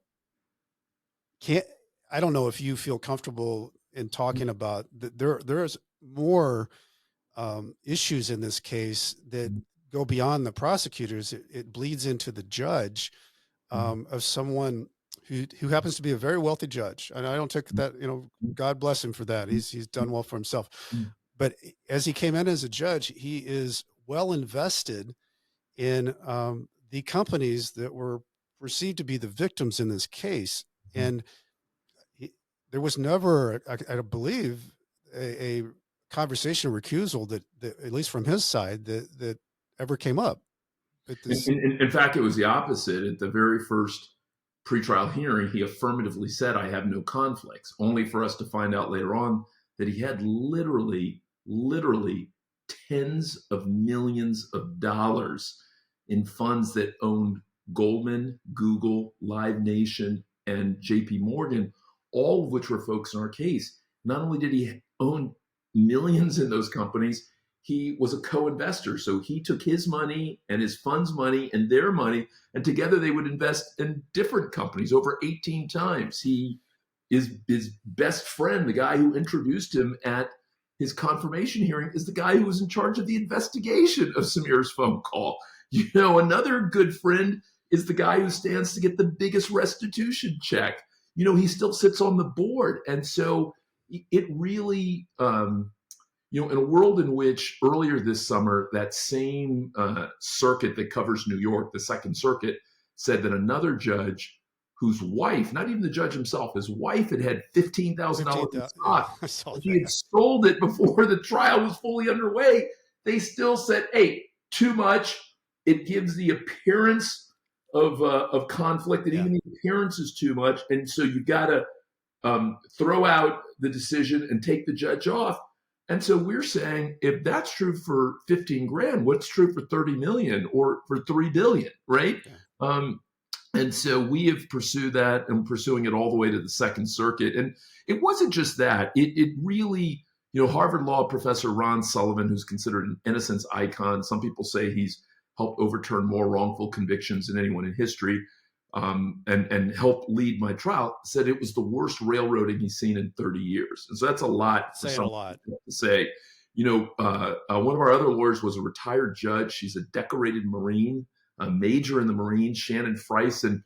I don't know if you feel comfortable in talking about that. There's more issues in this case that go beyond the prosecutors. It bleeds into the judge, of someone who happens to be a very wealthy judge. And I don't take that, God bless him for that. He's done well for himself. But as he came in as a judge, he is well invested in the companies that were perceived to be the victims in this case. And there was never, I believe, a conversation or recusal that at least from his side, that ever came up. In fact, it was the opposite. At the very first pretrial hearing, he affirmatively said, "I have no conflicts," only for us to find out later on that he had literally tens of millions of dollars in funds that owned Goldman, Google, Live Nation, and JP Morgan, all of which were folks in our case. Not only did he own millions in those companies, he was a co-investor. So he took his money and his fund's money and their money, and together they would invest in different companies over 18 times. He is his best friend, the guy who introduced him at his confirmation hearing, is the guy who was in charge of the investigation of Samir's phone call. Another good friend is the guy who stands to get the biggest restitution check. He still sits on the board. And so it really, in a world in which earlier this summer, that same circuit that covers New York, the Second Circuit, said that another judge whose wife, not even the judge himself, his wife had $15,000 in stock. She had sold it before the trial was fully underway. They still said, hey, too much. It gives the appearance of conflict, and even the appearance is too much. And so you got to throw out the decision and take the judge off. And so we're saying, if that's true for 15 grand, what's true for 30 million or for 3 billion, right? And so we have pursued that, and pursuing it all the way to the Second Circuit. And it wasn't just that. It really, Harvard Law professor Ron Sullivan, who's considered an innocence icon, some people say he's helped overturn more wrongful convictions than anyone in history, and helped lead my trial, said it was the worst railroading he's seen in 30 years. And so that's a lot for someone to say. One of our other lawyers was a retired judge. She's a decorated Marine, a major in the Marines, Shannon Friesen,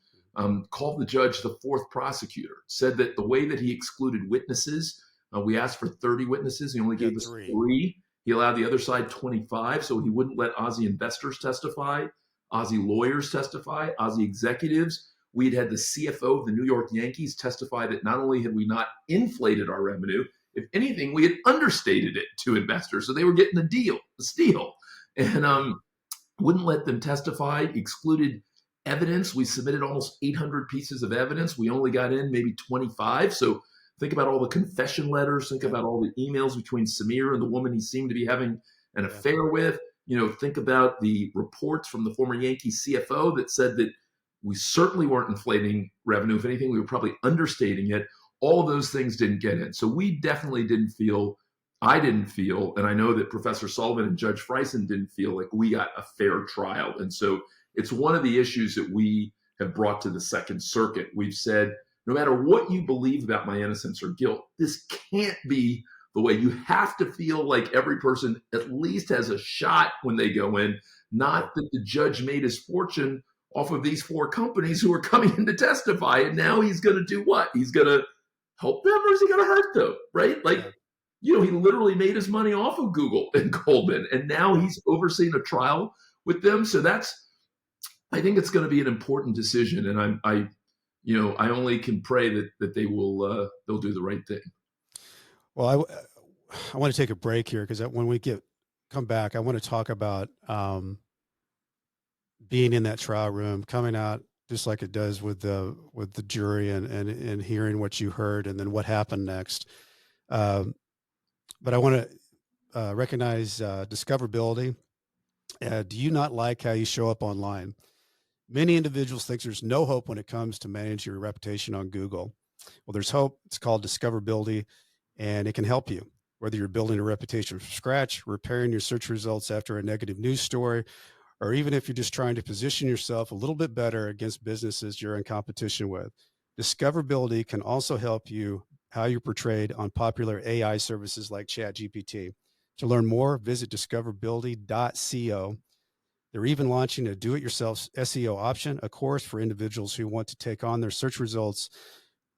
called the judge the fourth prosecutor, said that the way that he excluded witnesses, we asked for 30 witnesses. He only gave us 3. He allowed the other side 25, so he wouldn't let OZY investors testify, OZY lawyers testify, OZY executives. We'd had the CFO of the New York Yankees testify that not only had we not inflated our revenue, if anything, we had understated it to investors. So they were getting a steal. And wouldn't let them testify, excluded evidence. We submitted almost 800 pieces of evidence. We only got in maybe 25. So think about all the confession letters. Think about all the emails between Samir and the woman he seemed to be having an affair with. Think about the reports from the former Yankee CFO that said that we certainly weren't inflating revenue. If anything, we were probably understating it. All of those things didn't get in. So we definitely I didn't feel, and I know that Professor Sullivan and Judge Friesen didn't feel like we got a fair trial. And so it's one of the issues that we have brought to the Second Circuit. We've said, no matter what you believe about my innocence or guilt, this can't be the way. You have to feel like every person at least has a shot when they go in, not that the judge made his fortune off of these 4 companies who are coming in to testify. And now he's going to do what? He's going to help them, or is he going to hurt them, right? He literally made his money off of Google and Goldman, and now he's overseeing a trial with them. So I think it's going to be an important decision. And I only can pray that they will, they'll do the right thing. Well, I want to take a break here, because when we come back, I want to talk about being in that trial room, coming out just like it does with the jury, and hearing what you heard and then what happened next. But I want to recognize discoverability. Do you not like how you show up online? Many individuals think there's no hope when it comes to manage your reputation on Google. Well, there's hope. It's called discoverability, and it can help you. Whether you're building a reputation from scratch, repairing your search results after a negative news story, or even if you're just trying to position yourself a little bit better against businesses you're in competition with. Discoverability can also help you how you're portrayed on popular AI services like ChatGPT. To learn more, visit discoverability.co. They're even launching a do-it-yourself SEO option, a course for individuals who want to take on their search results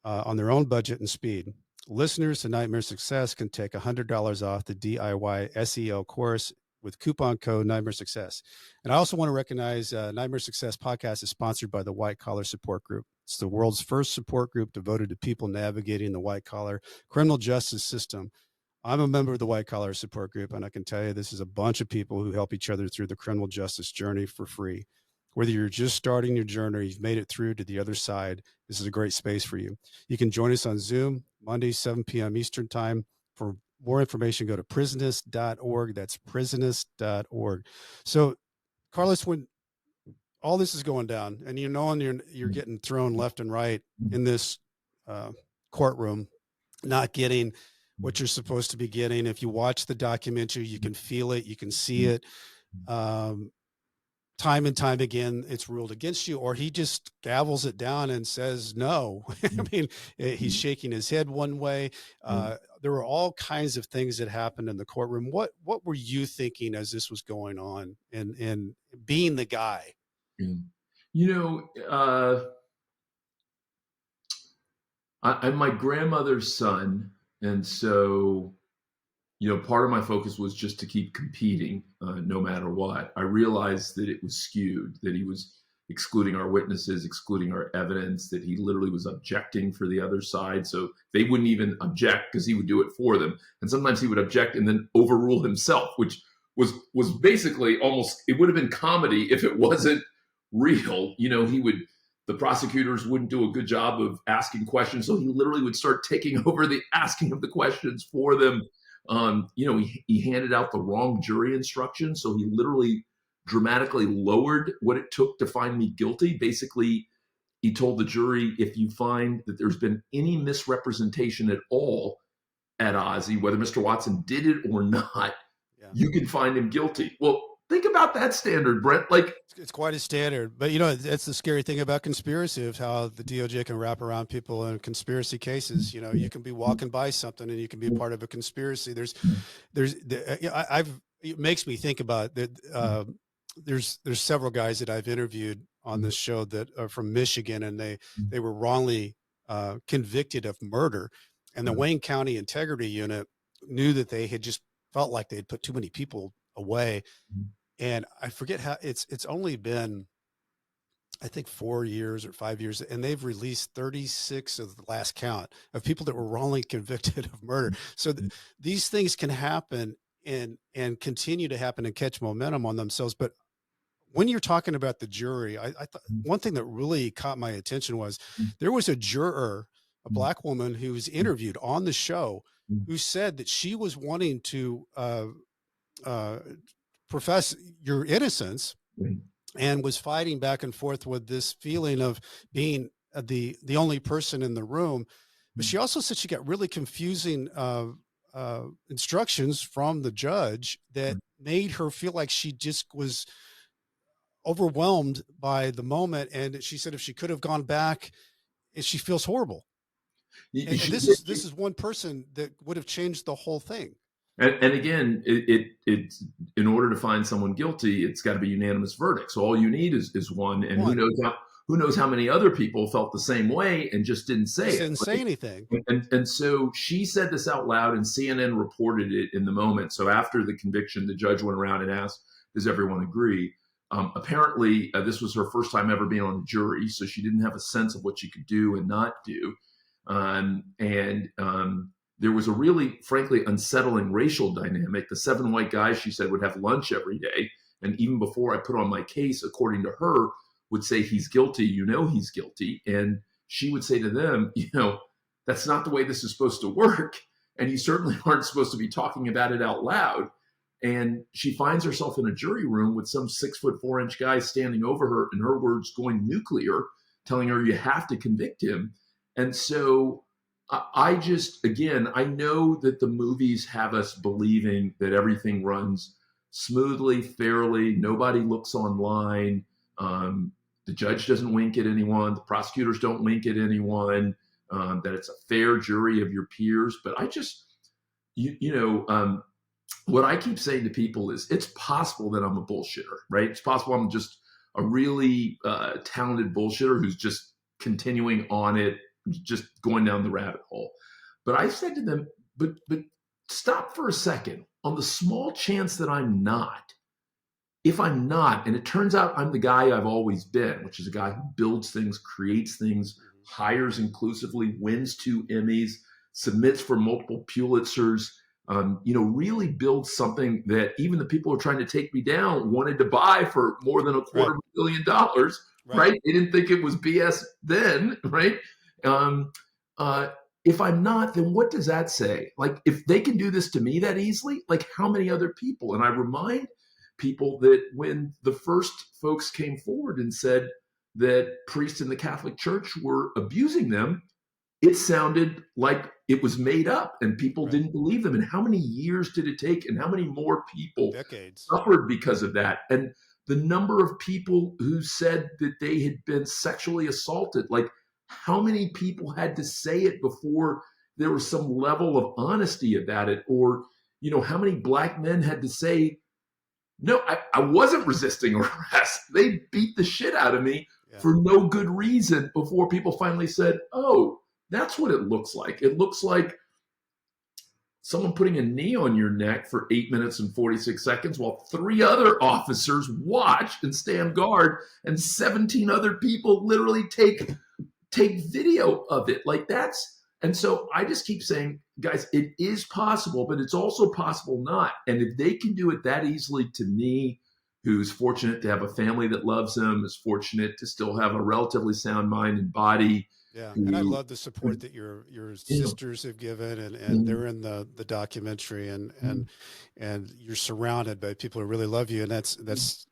on their own budget and speed. Listeners to Nightmare Success can take $100 off the DIY SEO course with coupon code Nightmare Success. And I also want to recognize Nightmare Success podcast is sponsored by the White Collar Support Group. It's the world's first support group devoted to people navigating the white collar criminal justice system. I'm a member of the White Collar Support Group, and I can tell you this is a bunch of people who help each other through the criminal justice journey for free. Whether you're just starting your journey or you've made it through to the other side, this is a great space for you. You can join us on Zoom Monday, 7 p.m. Eastern Time. For more information, go to prisonist.org. That's prisonist.org. So, Carlos, when all this is going down, and you're getting thrown left and right in this courtroom, not getting what you're supposed to be getting. If you watch the documentary, you can feel it, you can see it. Um, Time and time again, it's ruled against you, or he just gavels it down and says no. I mean, he's shaking his head one way. There were all kinds of things that happened in the courtroom. What were you thinking as this was going on, and being the guy? You know, I'm my grandmother's son, and so part of my focus was just to keep competing, no matter what. I realized that it was skewed, that he was excluding our witnesses, excluding our evidence, that he literally was objecting for the other side. So they wouldn't even object because he would do it for them. And sometimes he would object and then overrule himself, which was basically almost, it would have been comedy if it wasn't real. The prosecutors wouldn't do a good job of asking questions. So he literally would start taking over the asking of the questions for them. He handed out the wrong jury instruction. So he literally dramatically lowered what it took to find me guilty. Basically, he told the jury, if you find that there's been any misrepresentation at all at OZY, whether Mr. Watson did it or not, you can find him guilty. Well, think about that standard, Brent. Like, it's quite a standard, but that's the scary thing about conspiracy, of how the DOJ can wrap around people in conspiracy cases. You can be walking by something and you can be part of a conspiracy. It makes me think about that. There's several guys that I've interviewed on this show that are from Michigan, and they were wrongly convicted of murder, and the Wayne County Integrity Unit knew that they had just felt like they had put too many people away. And I forget how it's only been, I think, 4 years or 5 years, and they've released 36 of the last count of people that were wrongly convicted of murder. So these things can happen and continue to happen and catch momentum on themselves. But when you're talking about the jury, I thought one thing that really caught my attention was there was a juror, a Black woman, who was interviewed on the show, who said that she was wanting to profess your innocence, and was fighting back and forth with this feeling of being the only person in the room. But she also said she got really confusing instructions from the judge that made her feel like she just was overwhelmed by the moment. And she said if she could have gone back, she feels horrible. And this is one person that would have changed the whole thing. And again, it's in order to find someone guilty, it's got to be unanimous verdict. So all you need is one. And who knows how many other people felt the same way and just didn't say anything. And so she said this out loud, and CNN reported it in the moment. So after the conviction, the judge went around and asked, "Does everyone agree?" Apparently, this was her first time ever being on a jury, so she didn't have a sense of what she could do and not do. There was a really, frankly, unsettling racial dynamic. The 7 white guys, she said, would have lunch every day. And even before I put on my case, according to her, would say, he's guilty, he's guilty. And she would say to them, that's not the way this is supposed to work. And you certainly aren't supposed to be talking about it out loud. And she finds herself in a jury room with some 6'4" guy standing over her, in her words, going nuclear, telling her, you have to convict him. And so I know that the movies have us believing that everything runs smoothly, fairly. Nobody looks online. The judge doesn't wink at anyone. The prosecutors don't wink at anyone. That it's a fair jury of your peers. But I just, what I keep saying to people is, it's possible that I'm a bullshitter, right? It's possible I'm just a really talented bullshitter who's just continuing on it, just going down the rabbit hole. But I said to them, but stop for a second. On the small chance that I'm not, if I'm not, and it turns out I'm the guy I've always been, which is a guy who builds things, creates things, hires inclusively, wins 2 Emmys, submits for multiple Pulitzers, really builds something that even the people who are trying to take me down wanted to buy for more than $250 million, right? They didn't think it was BS then, right? If I'm not, then what does that say? Like, if they can do this to me that easily, like, how many other people? And I remind people that when the first folks came forward and said that priests in the Catholic Church were abusing them, it sounded like it was made up and people Right. didn't believe them. And how many years did it take? And how many more people Decades. suffered because of that? And the number of people who said that they had been sexually assaulted, like how many people had to say it before there was some level of honesty about it? Or, you know, how many black men had to say, no, I wasn't resisting arrest. They beat the shit out of me for no good reason before people finally said, oh, that's what it looks like. It looks like someone putting a knee on your neck for 8 minutes and 46 seconds while 3 other officers watch and stand guard and 17 other people literally take video of it. Like that's, and so I just keep saying, guys, it is possible, but it's also possible not. And if they can do it that easily, to me, who's fortunate to have a family that loves them, is fortunate to still have a relatively sound mind and body. Yeah, and I love the support that your sisters have given, and they're in the documentary, and you're surrounded by people who really love you, and that's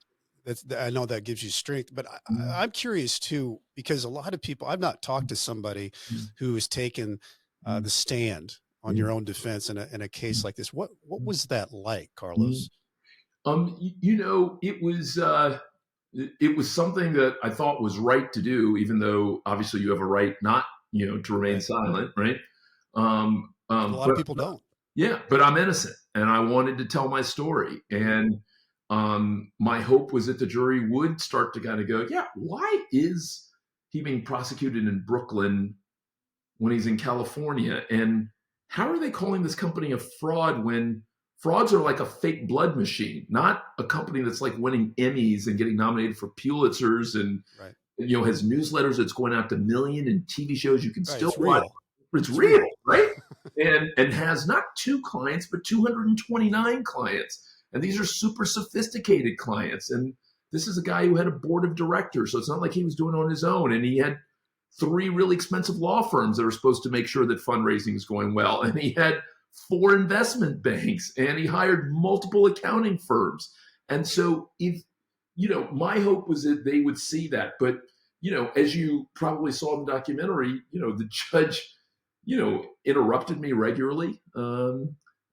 I know that gives you strength. But I'm curious too, because a lot of people, I've not talked to somebody who has taken the stand on your own defense in a case like this. What was that like, Carlos? You know, it was something that I thought was right to do, even though obviously you have a right not, you know, to remain silent, right? A lot of people don't. Yeah, but I'm innocent, and I wanted to tell my story, and my hope was that the jury would start to kind of go, yeah, why is he being prosecuted in Brooklyn when he's in California, and how are they calling this company a fraud when frauds are like a fake blood machine, not a company that's like winning Emmys and getting nominated for Pulitzers and, you know, has newsletters that's going out to million and TV shows you can still watch. It's real, right? and has not 2 clients, but 229 clients. And these are super sophisticated clients. And this is a guy who had a board of directors. So it's not like he was doing it on his own. And he had 3 really expensive law firms that are supposed to make sure that fundraising is going well. And he had 4 investment banks, and he hired multiple accounting firms. And so if, you know, my hope was that they would see that. But, you know, as you probably saw in the documentary, you know, the judge, you know, interrupted me regularly,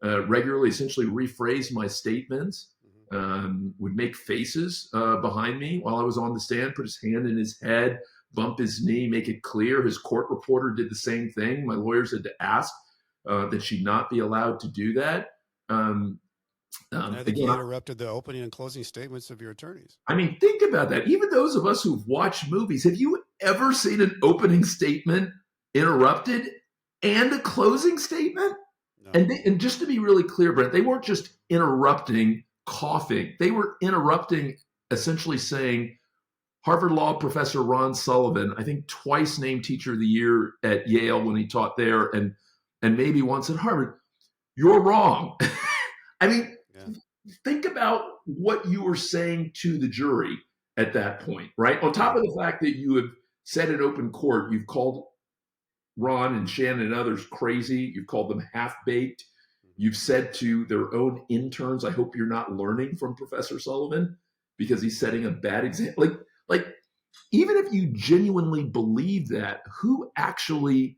essentially rephrased my statements, would make faces behind me while I was on the stand, put his hand in his head, bump his knee, make it clear. His court reporter did the same thing. My lawyers had to ask that she not be allowed to do that. I think you interrupted the opening and closing statements of your attorneys. I mean, think about that. Even those of us who've watched movies, have you ever seen an opening statement interrupted and a closing statement? No. And just to be really clear, Brent, they weren't just interrupting, coughing. They were interrupting, essentially saying, Harvard Law professor Ron Sullivan, I think twice named Teacher of the Year at Yale when he taught there, and maybe once at Harvard, you're wrong. I mean, think about what you were saying to the jury at that point, right? On top of the fact that you have said in open court, you've called Ron and Shannon and others crazy. You've called them half-baked. You've said to their own interns, I hope you're not learning from Professor Sullivan because he's setting a bad example. Like, even if you genuinely believe that, who actually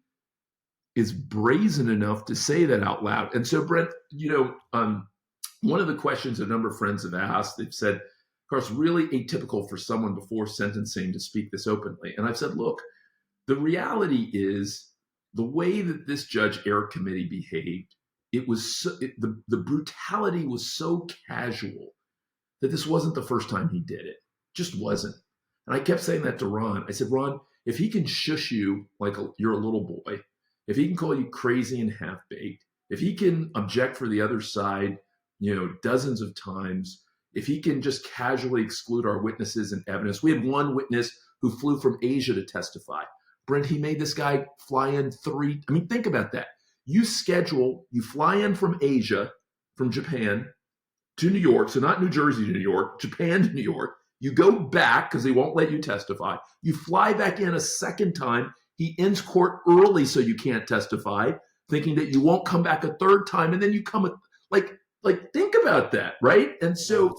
is brazen enough to say that out loud? And so, Brent, you know, one of the questions a number of friends have asked, they've said, of course, really atypical for someone before sentencing to speak this openly. And I've said, look, the reality is the way that this judge, Eric Komitee, behaved, it was the brutality was so casual that this wasn't the first time he did it. Just wasn't. And I kept saying that to Ron. I said, Ron, if he can shush you like you're a little boy, if he can call you crazy and half-baked, if he can object for the other side, you know, dozens of times, if he can just casually exclude our witnesses and evidence. We had one witness who flew from Asia to testify. Brent, he made this guy fly in 3. I mean, think about that. You fly in from Asia, from Japan to New York. So not New Jersey to New York, Japan to New York. You go back because they won't let you testify. You fly back in a second time. He ends court early so you can't testify, thinking that you won't come back a third time. And then you come like think about that, right? And so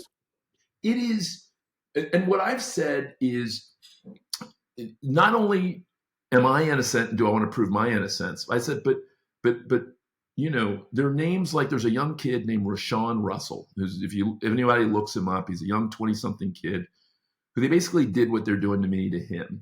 it is, and what I've said is not only am I innocent? And do I want to prove my innocence? I said, but, there are names like there's a young kid named Rashawn Russell. If anybody looks him up, he's a young 20-something kid who they basically did what they're doing to me to him.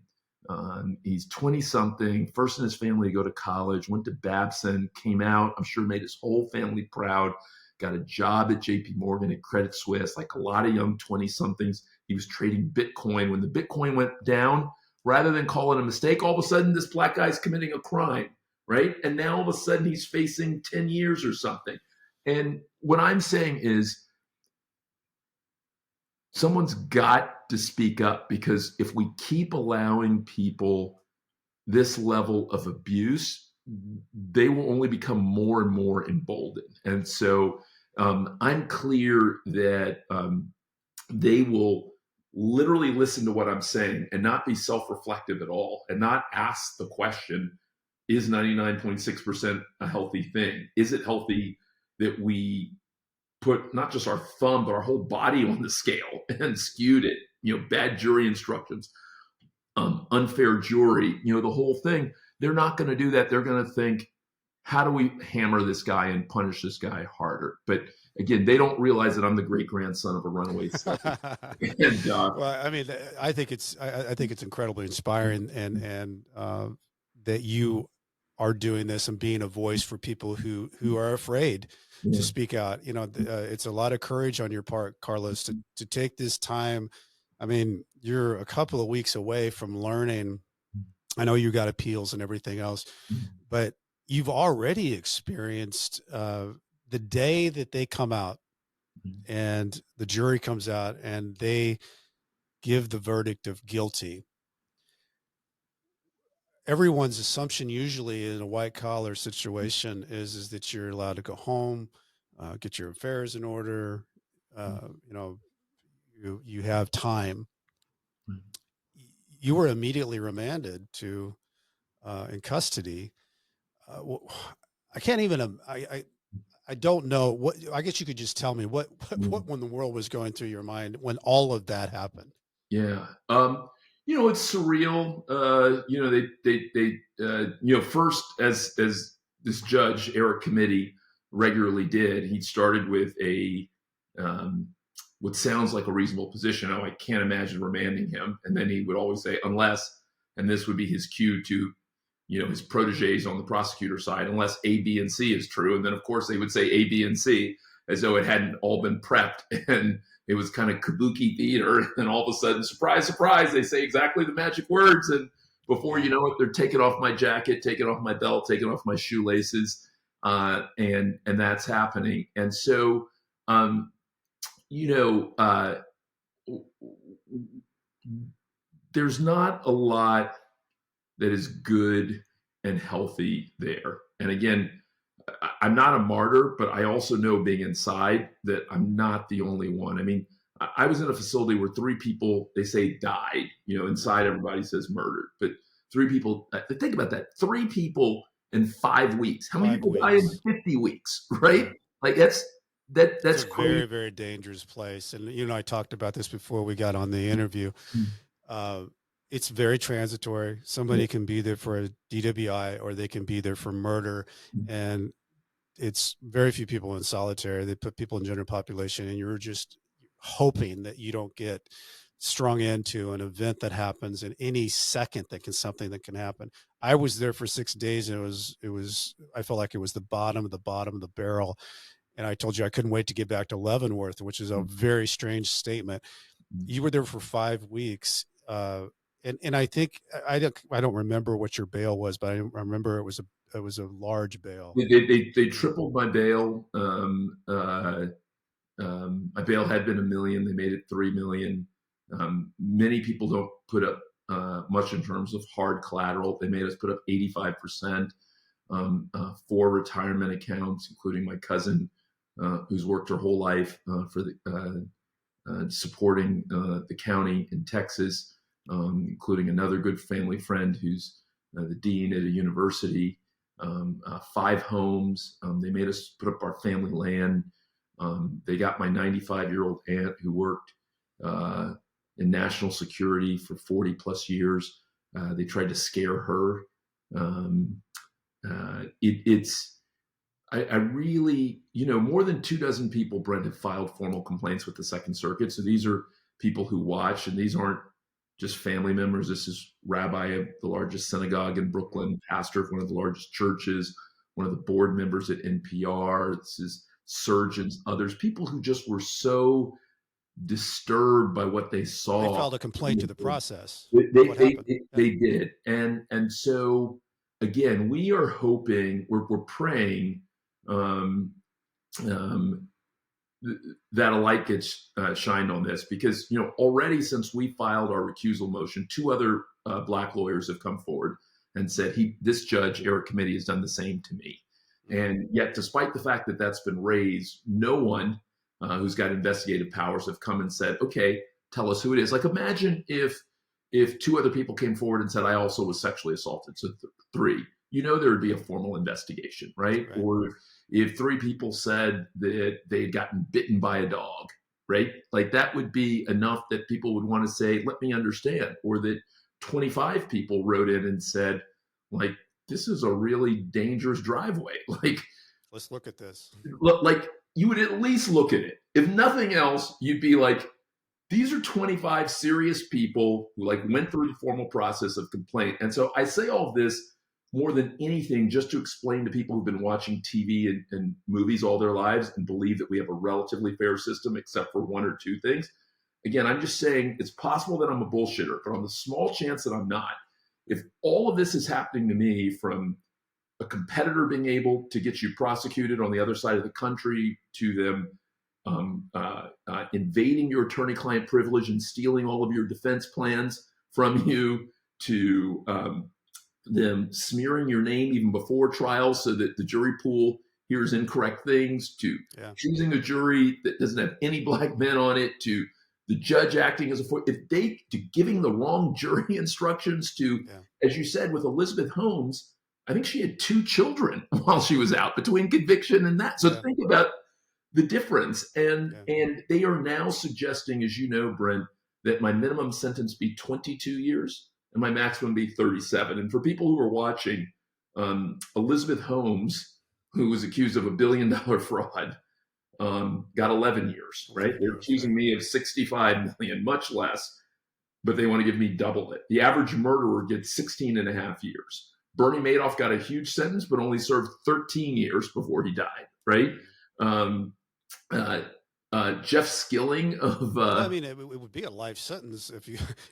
He's 20-something, first in his family to go to college, went to Babson, came out, I'm sure made his whole family proud, got a job at JP Morgan and Credit Suisse, like a lot of young 20-somethings. He was trading Bitcoin. When the Bitcoin went down, rather than call it a mistake, all of a sudden this black guy's committing a crime, right? And now all of a sudden he's facing 10 years or something. And what I'm saying is someone's got to speak up, because if we keep allowing people this level of abuse, they will only become more and more emboldened. And so I'm clear that they will literally listen to what I'm saying and not be self-reflective at all, and not ask the question, is 99.6% a healthy thing? Is it healthy that we put not just our thumb, but our whole body on the scale and skewed it? Bad jury instructions, unfair jury, the whole thing. They're not going to do that. They're going to think, how do we hammer this guy and punish this guy harder? But again, they don't realize that I'm the great grandson of a runaway slave. And, well, I mean, I think it's incredibly inspiring, and that you are doing this and being a voice for people who are afraid to speak out. It's a lot of courage on your part, Carlos, to take this time. I mean, you're a couple of weeks away from learning. I know you got appeals and everything else, but you've already experienced the day that they come out and the jury comes out and they give the verdict of guilty. Everyone's assumption usually in a white collar situation is that you're allowed to go home, get your affairs in order. You have time. You were immediately remanded to in custody. I can't even. I don't know what. I guess you could just tell me what when the world was going through your mind when all of that happened. Yeah. It's surreal. They first, as this judge, Eric Komitee, regularly did, he started with a what sounds like a reasonable position. Now, I can't imagine remanding him. And then he would always say, unless, and this would be his cue to, his proteges on the prosecutor side, unless A, B, and C is true. And then, of course, they would say A, B, and C as though it hadn't all been prepped. And it was kind of kabuki theater. And all of a sudden, surprise, surprise, they say exactly the magic words. And before you know it, they're taking off my jacket, taking off my belt, taking off my shoelaces. And that's happening. And so, there's not a lot that is good and healthy there. And again, I'm not a martyr, but I also know being inside that I'm not the only one. I mean, I was in a facility where 3 people, they say died, inside everybody says murdered, but 3 people, think about that, 3 people in 5 weeks. How many people die in 50 weeks, right? Like that's It's a crazy. very, very dangerous place. And, I talked about this before we got on the interview. It's very transitory. Somebody can be there for a DWI or they can be there for murder. And it's very few people in solitary. They put people in general population, and you're just hoping that you don't get strung into an event that happens in any second something that can happen. I was there for 6 days, and I felt like it was the bottom of the barrel. And I told you I couldn't wait to get back to Leavenworth, which is a very strange statement. You were there for 5 weeks. And I think I don't remember what your bail was, but I remember it was a large bail. They tripled my bail. My bail had been $1 million. They made it $3 million. Many people don't put up much in terms of hard collateral. They made us put up 85%, 4 retirement accounts, including my cousin, who's worked her whole life for supporting the county in Texas, including another good family friend who's the dean at a university, 5 homes. They made us put up our family land. They got my 95-year-old aunt who worked in national security for 40 plus years. They tried to scare her. It's I really, more than 24 people, Brent, have filed formal complaints with the Second Circuit. So these are people who watch, and these aren't just family members. This is rabbi of the largest synagogue in Brooklyn, pastor of one of the largest churches, one of the board members at NPR. This is surgeons, others, people who just were so disturbed by what they saw. They filed a complaint to the process. What happened? They did. And so, again, we are hoping, we're praying that a light gets shined on this, because already since we filed our recusal motion, 2 other Black lawyers have come forward and said this judge, Eric Komitee, has done the same to me. And yet, despite the fact that that's been raised, no one who's got investigative powers have come and said, okay, tell us who it is. Like, imagine if 2 other people came forward and said, I also was sexually assaulted. So 3, there would be a formal investigation, right? Or if 3 people said that they had gotten bitten by a dog, right? Like, that would be enough that people would want to say, let me understand. Or that 25 people wrote in and said, like, this is a really dangerous driveway. Like, let's look at this. Like, you would at least look at it. If nothing else, you'd be like, these are 25 serious people who went through the formal process of complaint. And so I say all of this more than anything just to explain to people who've been watching TV and movies all their lives and believe that we have a relatively fair system, except for 1 or 2 things. Again, I'm just saying it's possible that I'm a bullshitter, but on the small chance that I'm not, if all of this is happening to me, from a competitor being able to get you prosecuted on the other side of the country, to them invading your attorney-client privilege and stealing all of your defense plans from you, to them smearing your name even before trial so that the jury pool hears incorrect things, to choosing a jury that doesn't have any Black men on it, to the judge acting as to giving the wrong jury instructions, to, as you said, with Elizabeth Holmes, I think she had 2 children while she was out between conviction and that. So think about the difference. And they are now suggesting, as you know, Brent, that my minimum sentence be 22 years and my maximum be 37. And for people who are watching, Elizabeth Holmes, who was accused of $1 billion fraud, got 11 years, right? They're accusing me of 65 million, much less, but they want to give me double it. The average murderer gets 16.5 years. Bernie Madoff got a huge sentence, but only served 13 years before he died, right? Jeff Skilling of I mean, it would be a life sentence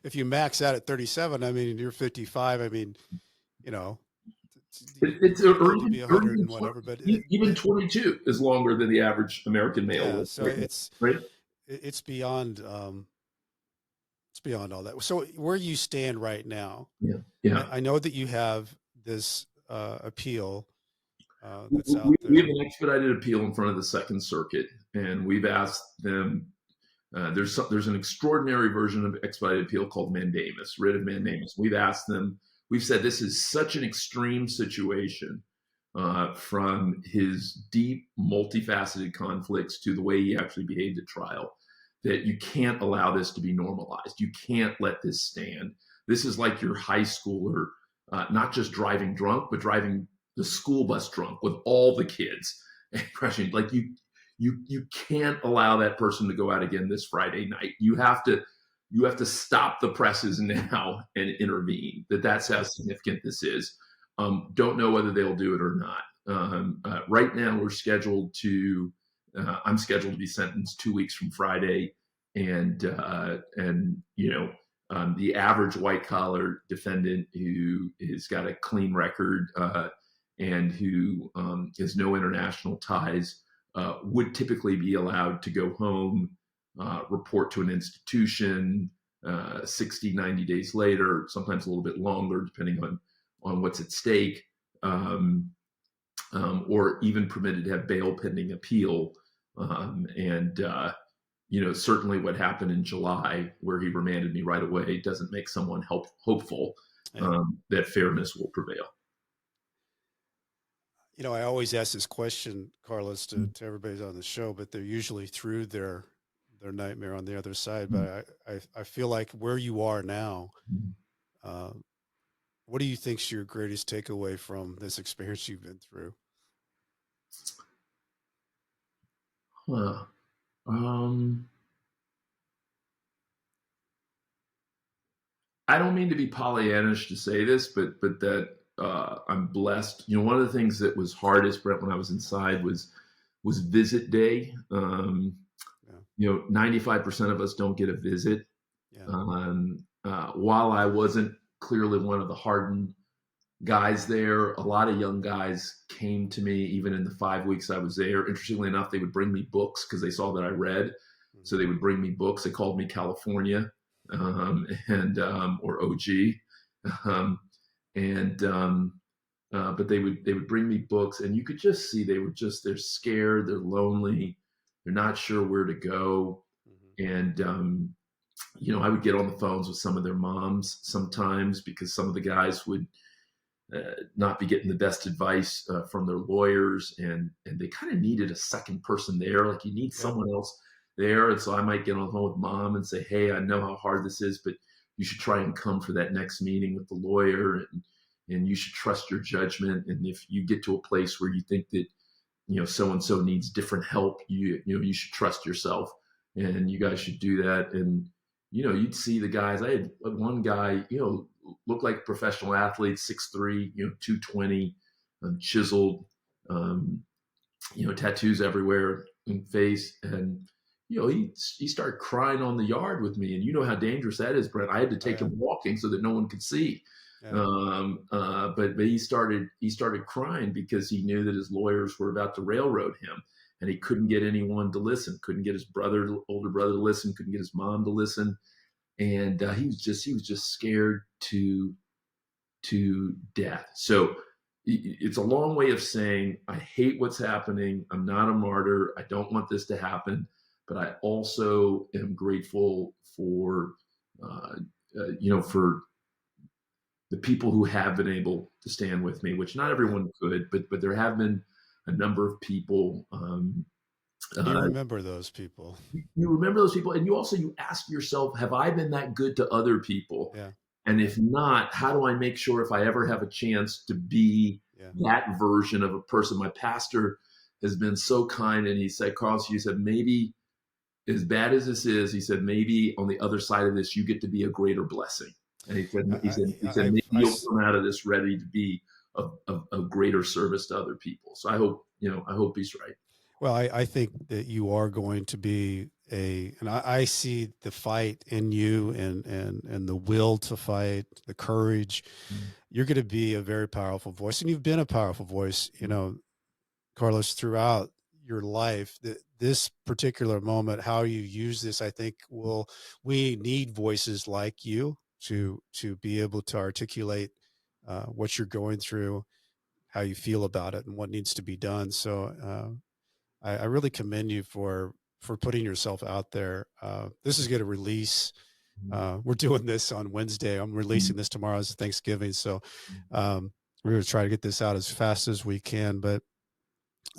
if you max out at 37. I mean, you're 55. I mean, it's or even, be 100 and whatever, but even 22 is longer than the average American male. So it's beyond it's beyond all that. So where you stand right now, I know that you have this appeal that's out there. We have an expedited appeal in front of the Second Circuit, and we've asked them. There's an extraordinary version of expedited appeal called mandamus, writ of mandamus. We've asked them. We've said this is such an extreme situation, from his deep, multifaceted conflicts to the way he actually behaved at trial, that you can't allow this to be normalized. You can't let this stand. This is like your high schooler, not just driving drunk, but driving the school bus drunk with all the kids and crashing. Like, you can't allow that person to go out again this Friday night. You have to stop the presses now and intervene. That's how significant this is. Don't know whether they'll do it or not. Right now, we're scheduled to. I'm scheduled to be sentenced 2 weeks from Friday, and the average white collar defendant who has got a clean record and who has no international ties would typically be allowed to go home, report to an institution 60, 90 days later, sometimes a little bit longer, depending on what's at stake, or even permitted to have bail pending appeal. Certainly what happened in July, where he remanded me right away, doesn't make someone hopeful that fairness will prevail. I always ask this question, Carlos, to everybody on the show, but they're usually through their nightmare on the other side. But I feel like where you are now, What do you think's your greatest takeaway from this experience you've been through? Huh. Um, I don't mean to be Pollyannish to say this, but that I'm blessed. You know, one of the things that was hardest, Brent, when I was inside was visit day. Yeah. You know, 95% of us don't get a visit. Yeah. While I wasn't clearly one of the hardened guys there, a lot of young guys came to me even in the 5 weeks I was there. Interestingly enough, they would bring me books because they saw that I read. So they would bring me books. They called me California, or OG. Um, and But they would bring me books, and you could just see they're scared, they're lonely, they're not sure where to go. Mm-hmm. And you know, I would get on the phones with some of their moms sometimes because some of the guys would not be getting the best advice from their lawyers, and they kind of needed a second person there. Like, you need someone else there. And so I might get on the phone with mom and say, hey, I know how hard this is, but you should try and come for that next meeting with the lawyer, and you should trust your judgment. And if you get to a place where you think that, you know, so and so needs different help, you should trust yourself, and you guys should do that. And you know, you'd see the guys. I had one guy, you know, looked like a professional athlete, 6'3", you know, 220, chiseled, you know, tattoos everywhere in face. And you know, he started crying on the yard with me, and you know how dangerous that is, Brent. I had to take him walking so that no one could see. But he started crying because he knew that his lawyers were about to railroad him, and he couldn't get anyone to listen. Couldn't get his older brother to listen. Couldn't get his mom to listen, and he was just scared to death. So it's a long way of saying I hate what's happening. I'm not a martyr. I don't want this to happen, but I also am grateful for for the people who have been able to stand with me, which not everyone could, but there have been a number of people. You remember those people. You remember those people, and you ask yourself, have I been that good to other people? Yeah. And if not, how do I make sure if I ever have a chance to be that version of a person? My pastor has been so kind, and he said, Carlos, he said, maybe as bad as this is, he said, maybe on the other side of this, you get to be a greater blessing. And he said, maybe you'll come out of this ready to be a greater service to other people. So I hope he's right. Well, I think that you are going to be and I see the fight in you, and the will to fight, the courage. Mm-hmm. You're going to be a very powerful voice, and you've been a powerful voice, you know, Carlos, throughout your life. This particular moment, how you use this, I think we need voices like you to be able to articulate what you're going through, how you feel about it, and what needs to be done. So I really commend you for putting yourself out there. This is going to release. We're doing this on Wednesday. I'm releasing this tomorrow as Thanksgiving. So we're going to try to get this out as fast as we can. But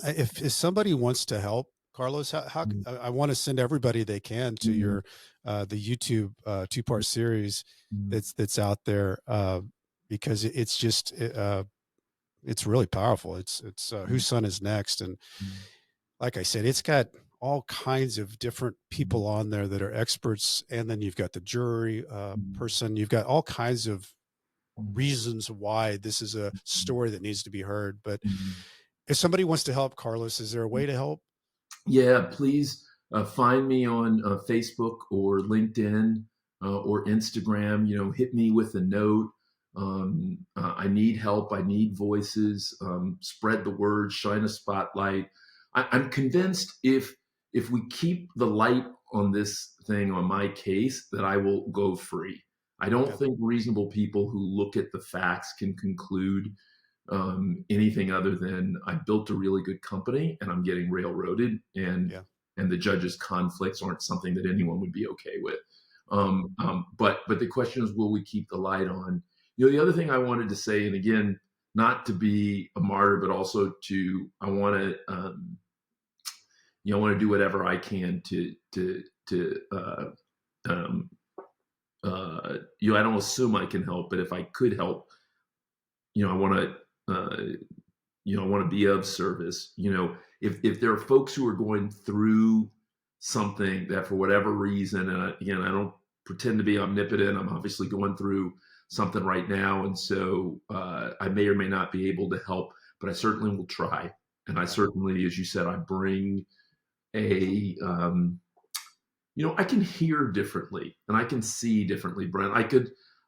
if somebody wants to help, Carlos, how I want to send everybody they can to your the YouTube 2-part series that's out there, because it's just it's really powerful. It's Whose Son Is Next, and like I said, it's got all kinds of different people on there that are experts, and then you've got the jury person. You've got all kinds of reasons why this is a story that needs to be heard. But if somebody wants to help, Carlos, is there a way to help? Yeah, please find me on Facebook or LinkedIn or Instagram. You know, hit me with a note. I need help. I need voices. Spread the word. Shine a spotlight. I'm convinced if we keep the light on this thing, on my case, that I will go free. I don't think reasonable people who look at the facts can conclude anything other than I built a really good company and I'm getting railroaded, and the judge's conflicts aren't something that anyone would be okay with. But the question is, will we keep the light on? You know, the other thing I wanted to say, and again, not to be a martyr, but also I want to do whatever I can to I don't assume I can help, but if I could help, I want to, I want to be of service. If there are folks who are going through something that for whatever reason, and again, I don't pretend to be omnipotent. I'm obviously going through something right now, and so I may or may not be able to help, but I certainly will try. And I certainly, as you said, I bring a, I can hear differently and I can see differently, Brent.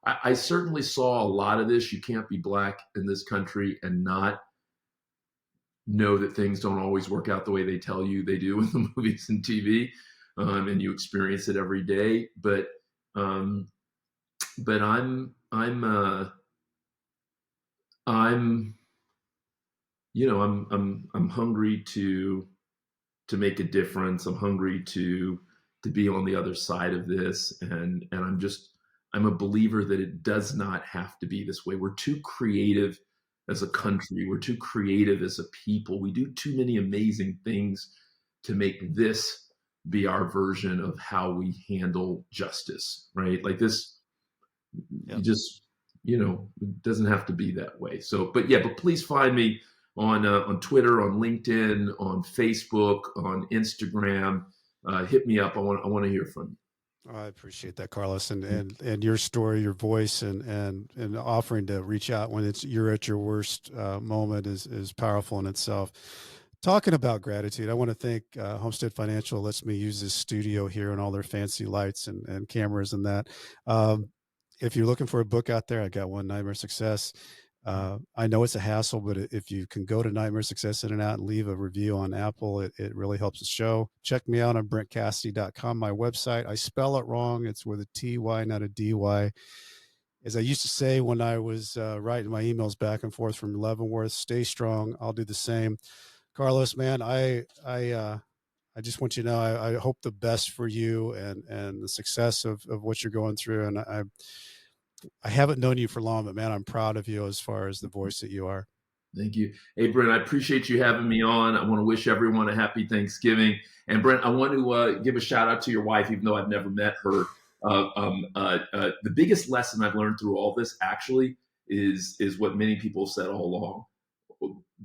I certainly saw a lot of this. You can't be Black in this country and not know that things don't always work out the way they tell you they do in the movies and TV, and you experience it every day. But I'm I'm hungry to make a difference. I'm hungry to be on the other side of this, and I'm a believer that it does not have to be this way. We're too creative as a country. We're too creative as a people. We do too many amazing things to make this be our version of how we handle justice, right? Like this, Yep. you just, it doesn't have to be that way. So, but please find me on Twitter, on LinkedIn, on Facebook, on Instagram. Hit me up. I want to hear from you. I appreciate that, Carlos, and your story, your voice, and offering to reach out when you're at your worst moment is powerful in itself. Talking about gratitude, I want to thank Homestead Financial lets me use this studio here and all their fancy lights and cameras and that. If you're looking for a book out there, I got one, Nightmare Success. I know it's a hassle, but if you can go to Nightmare Success In-N-Out and leave a review on Apple, it really helps the show. Check me out on BrentCassity.com, my website. I spell it wrong. It's with a TY, not a DY. As I used to say when I was writing my emails back and forth from Leavenworth, stay strong. I'll do the same. Carlos, man, I just want you to know I hope the best for you and the success of what you're going through. And I haven't known you for long, but man, I'm proud of you as far as the voice that you are. Thank you. Hey, Brent, I appreciate you having me on. I want to wish everyone a happy Thanksgiving. And Brent, I want to give a shout out to your wife, even though I've never met her. The biggest lesson I've learned through all this actually is what many people have said all along.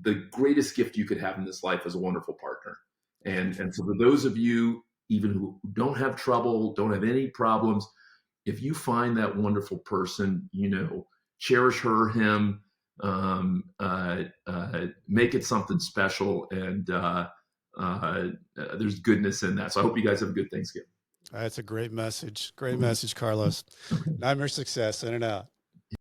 The greatest gift you could have in this life is a wonderful partner. And so for those of you, even who don't have trouble, don't have any problems, if you find that wonderful person, cherish her, him, make it something special, and there's goodness in that. So I hope you guys have a good Thanksgiving. That's a great message. Great message, Carlos. Nightmare Success, In-N-Out.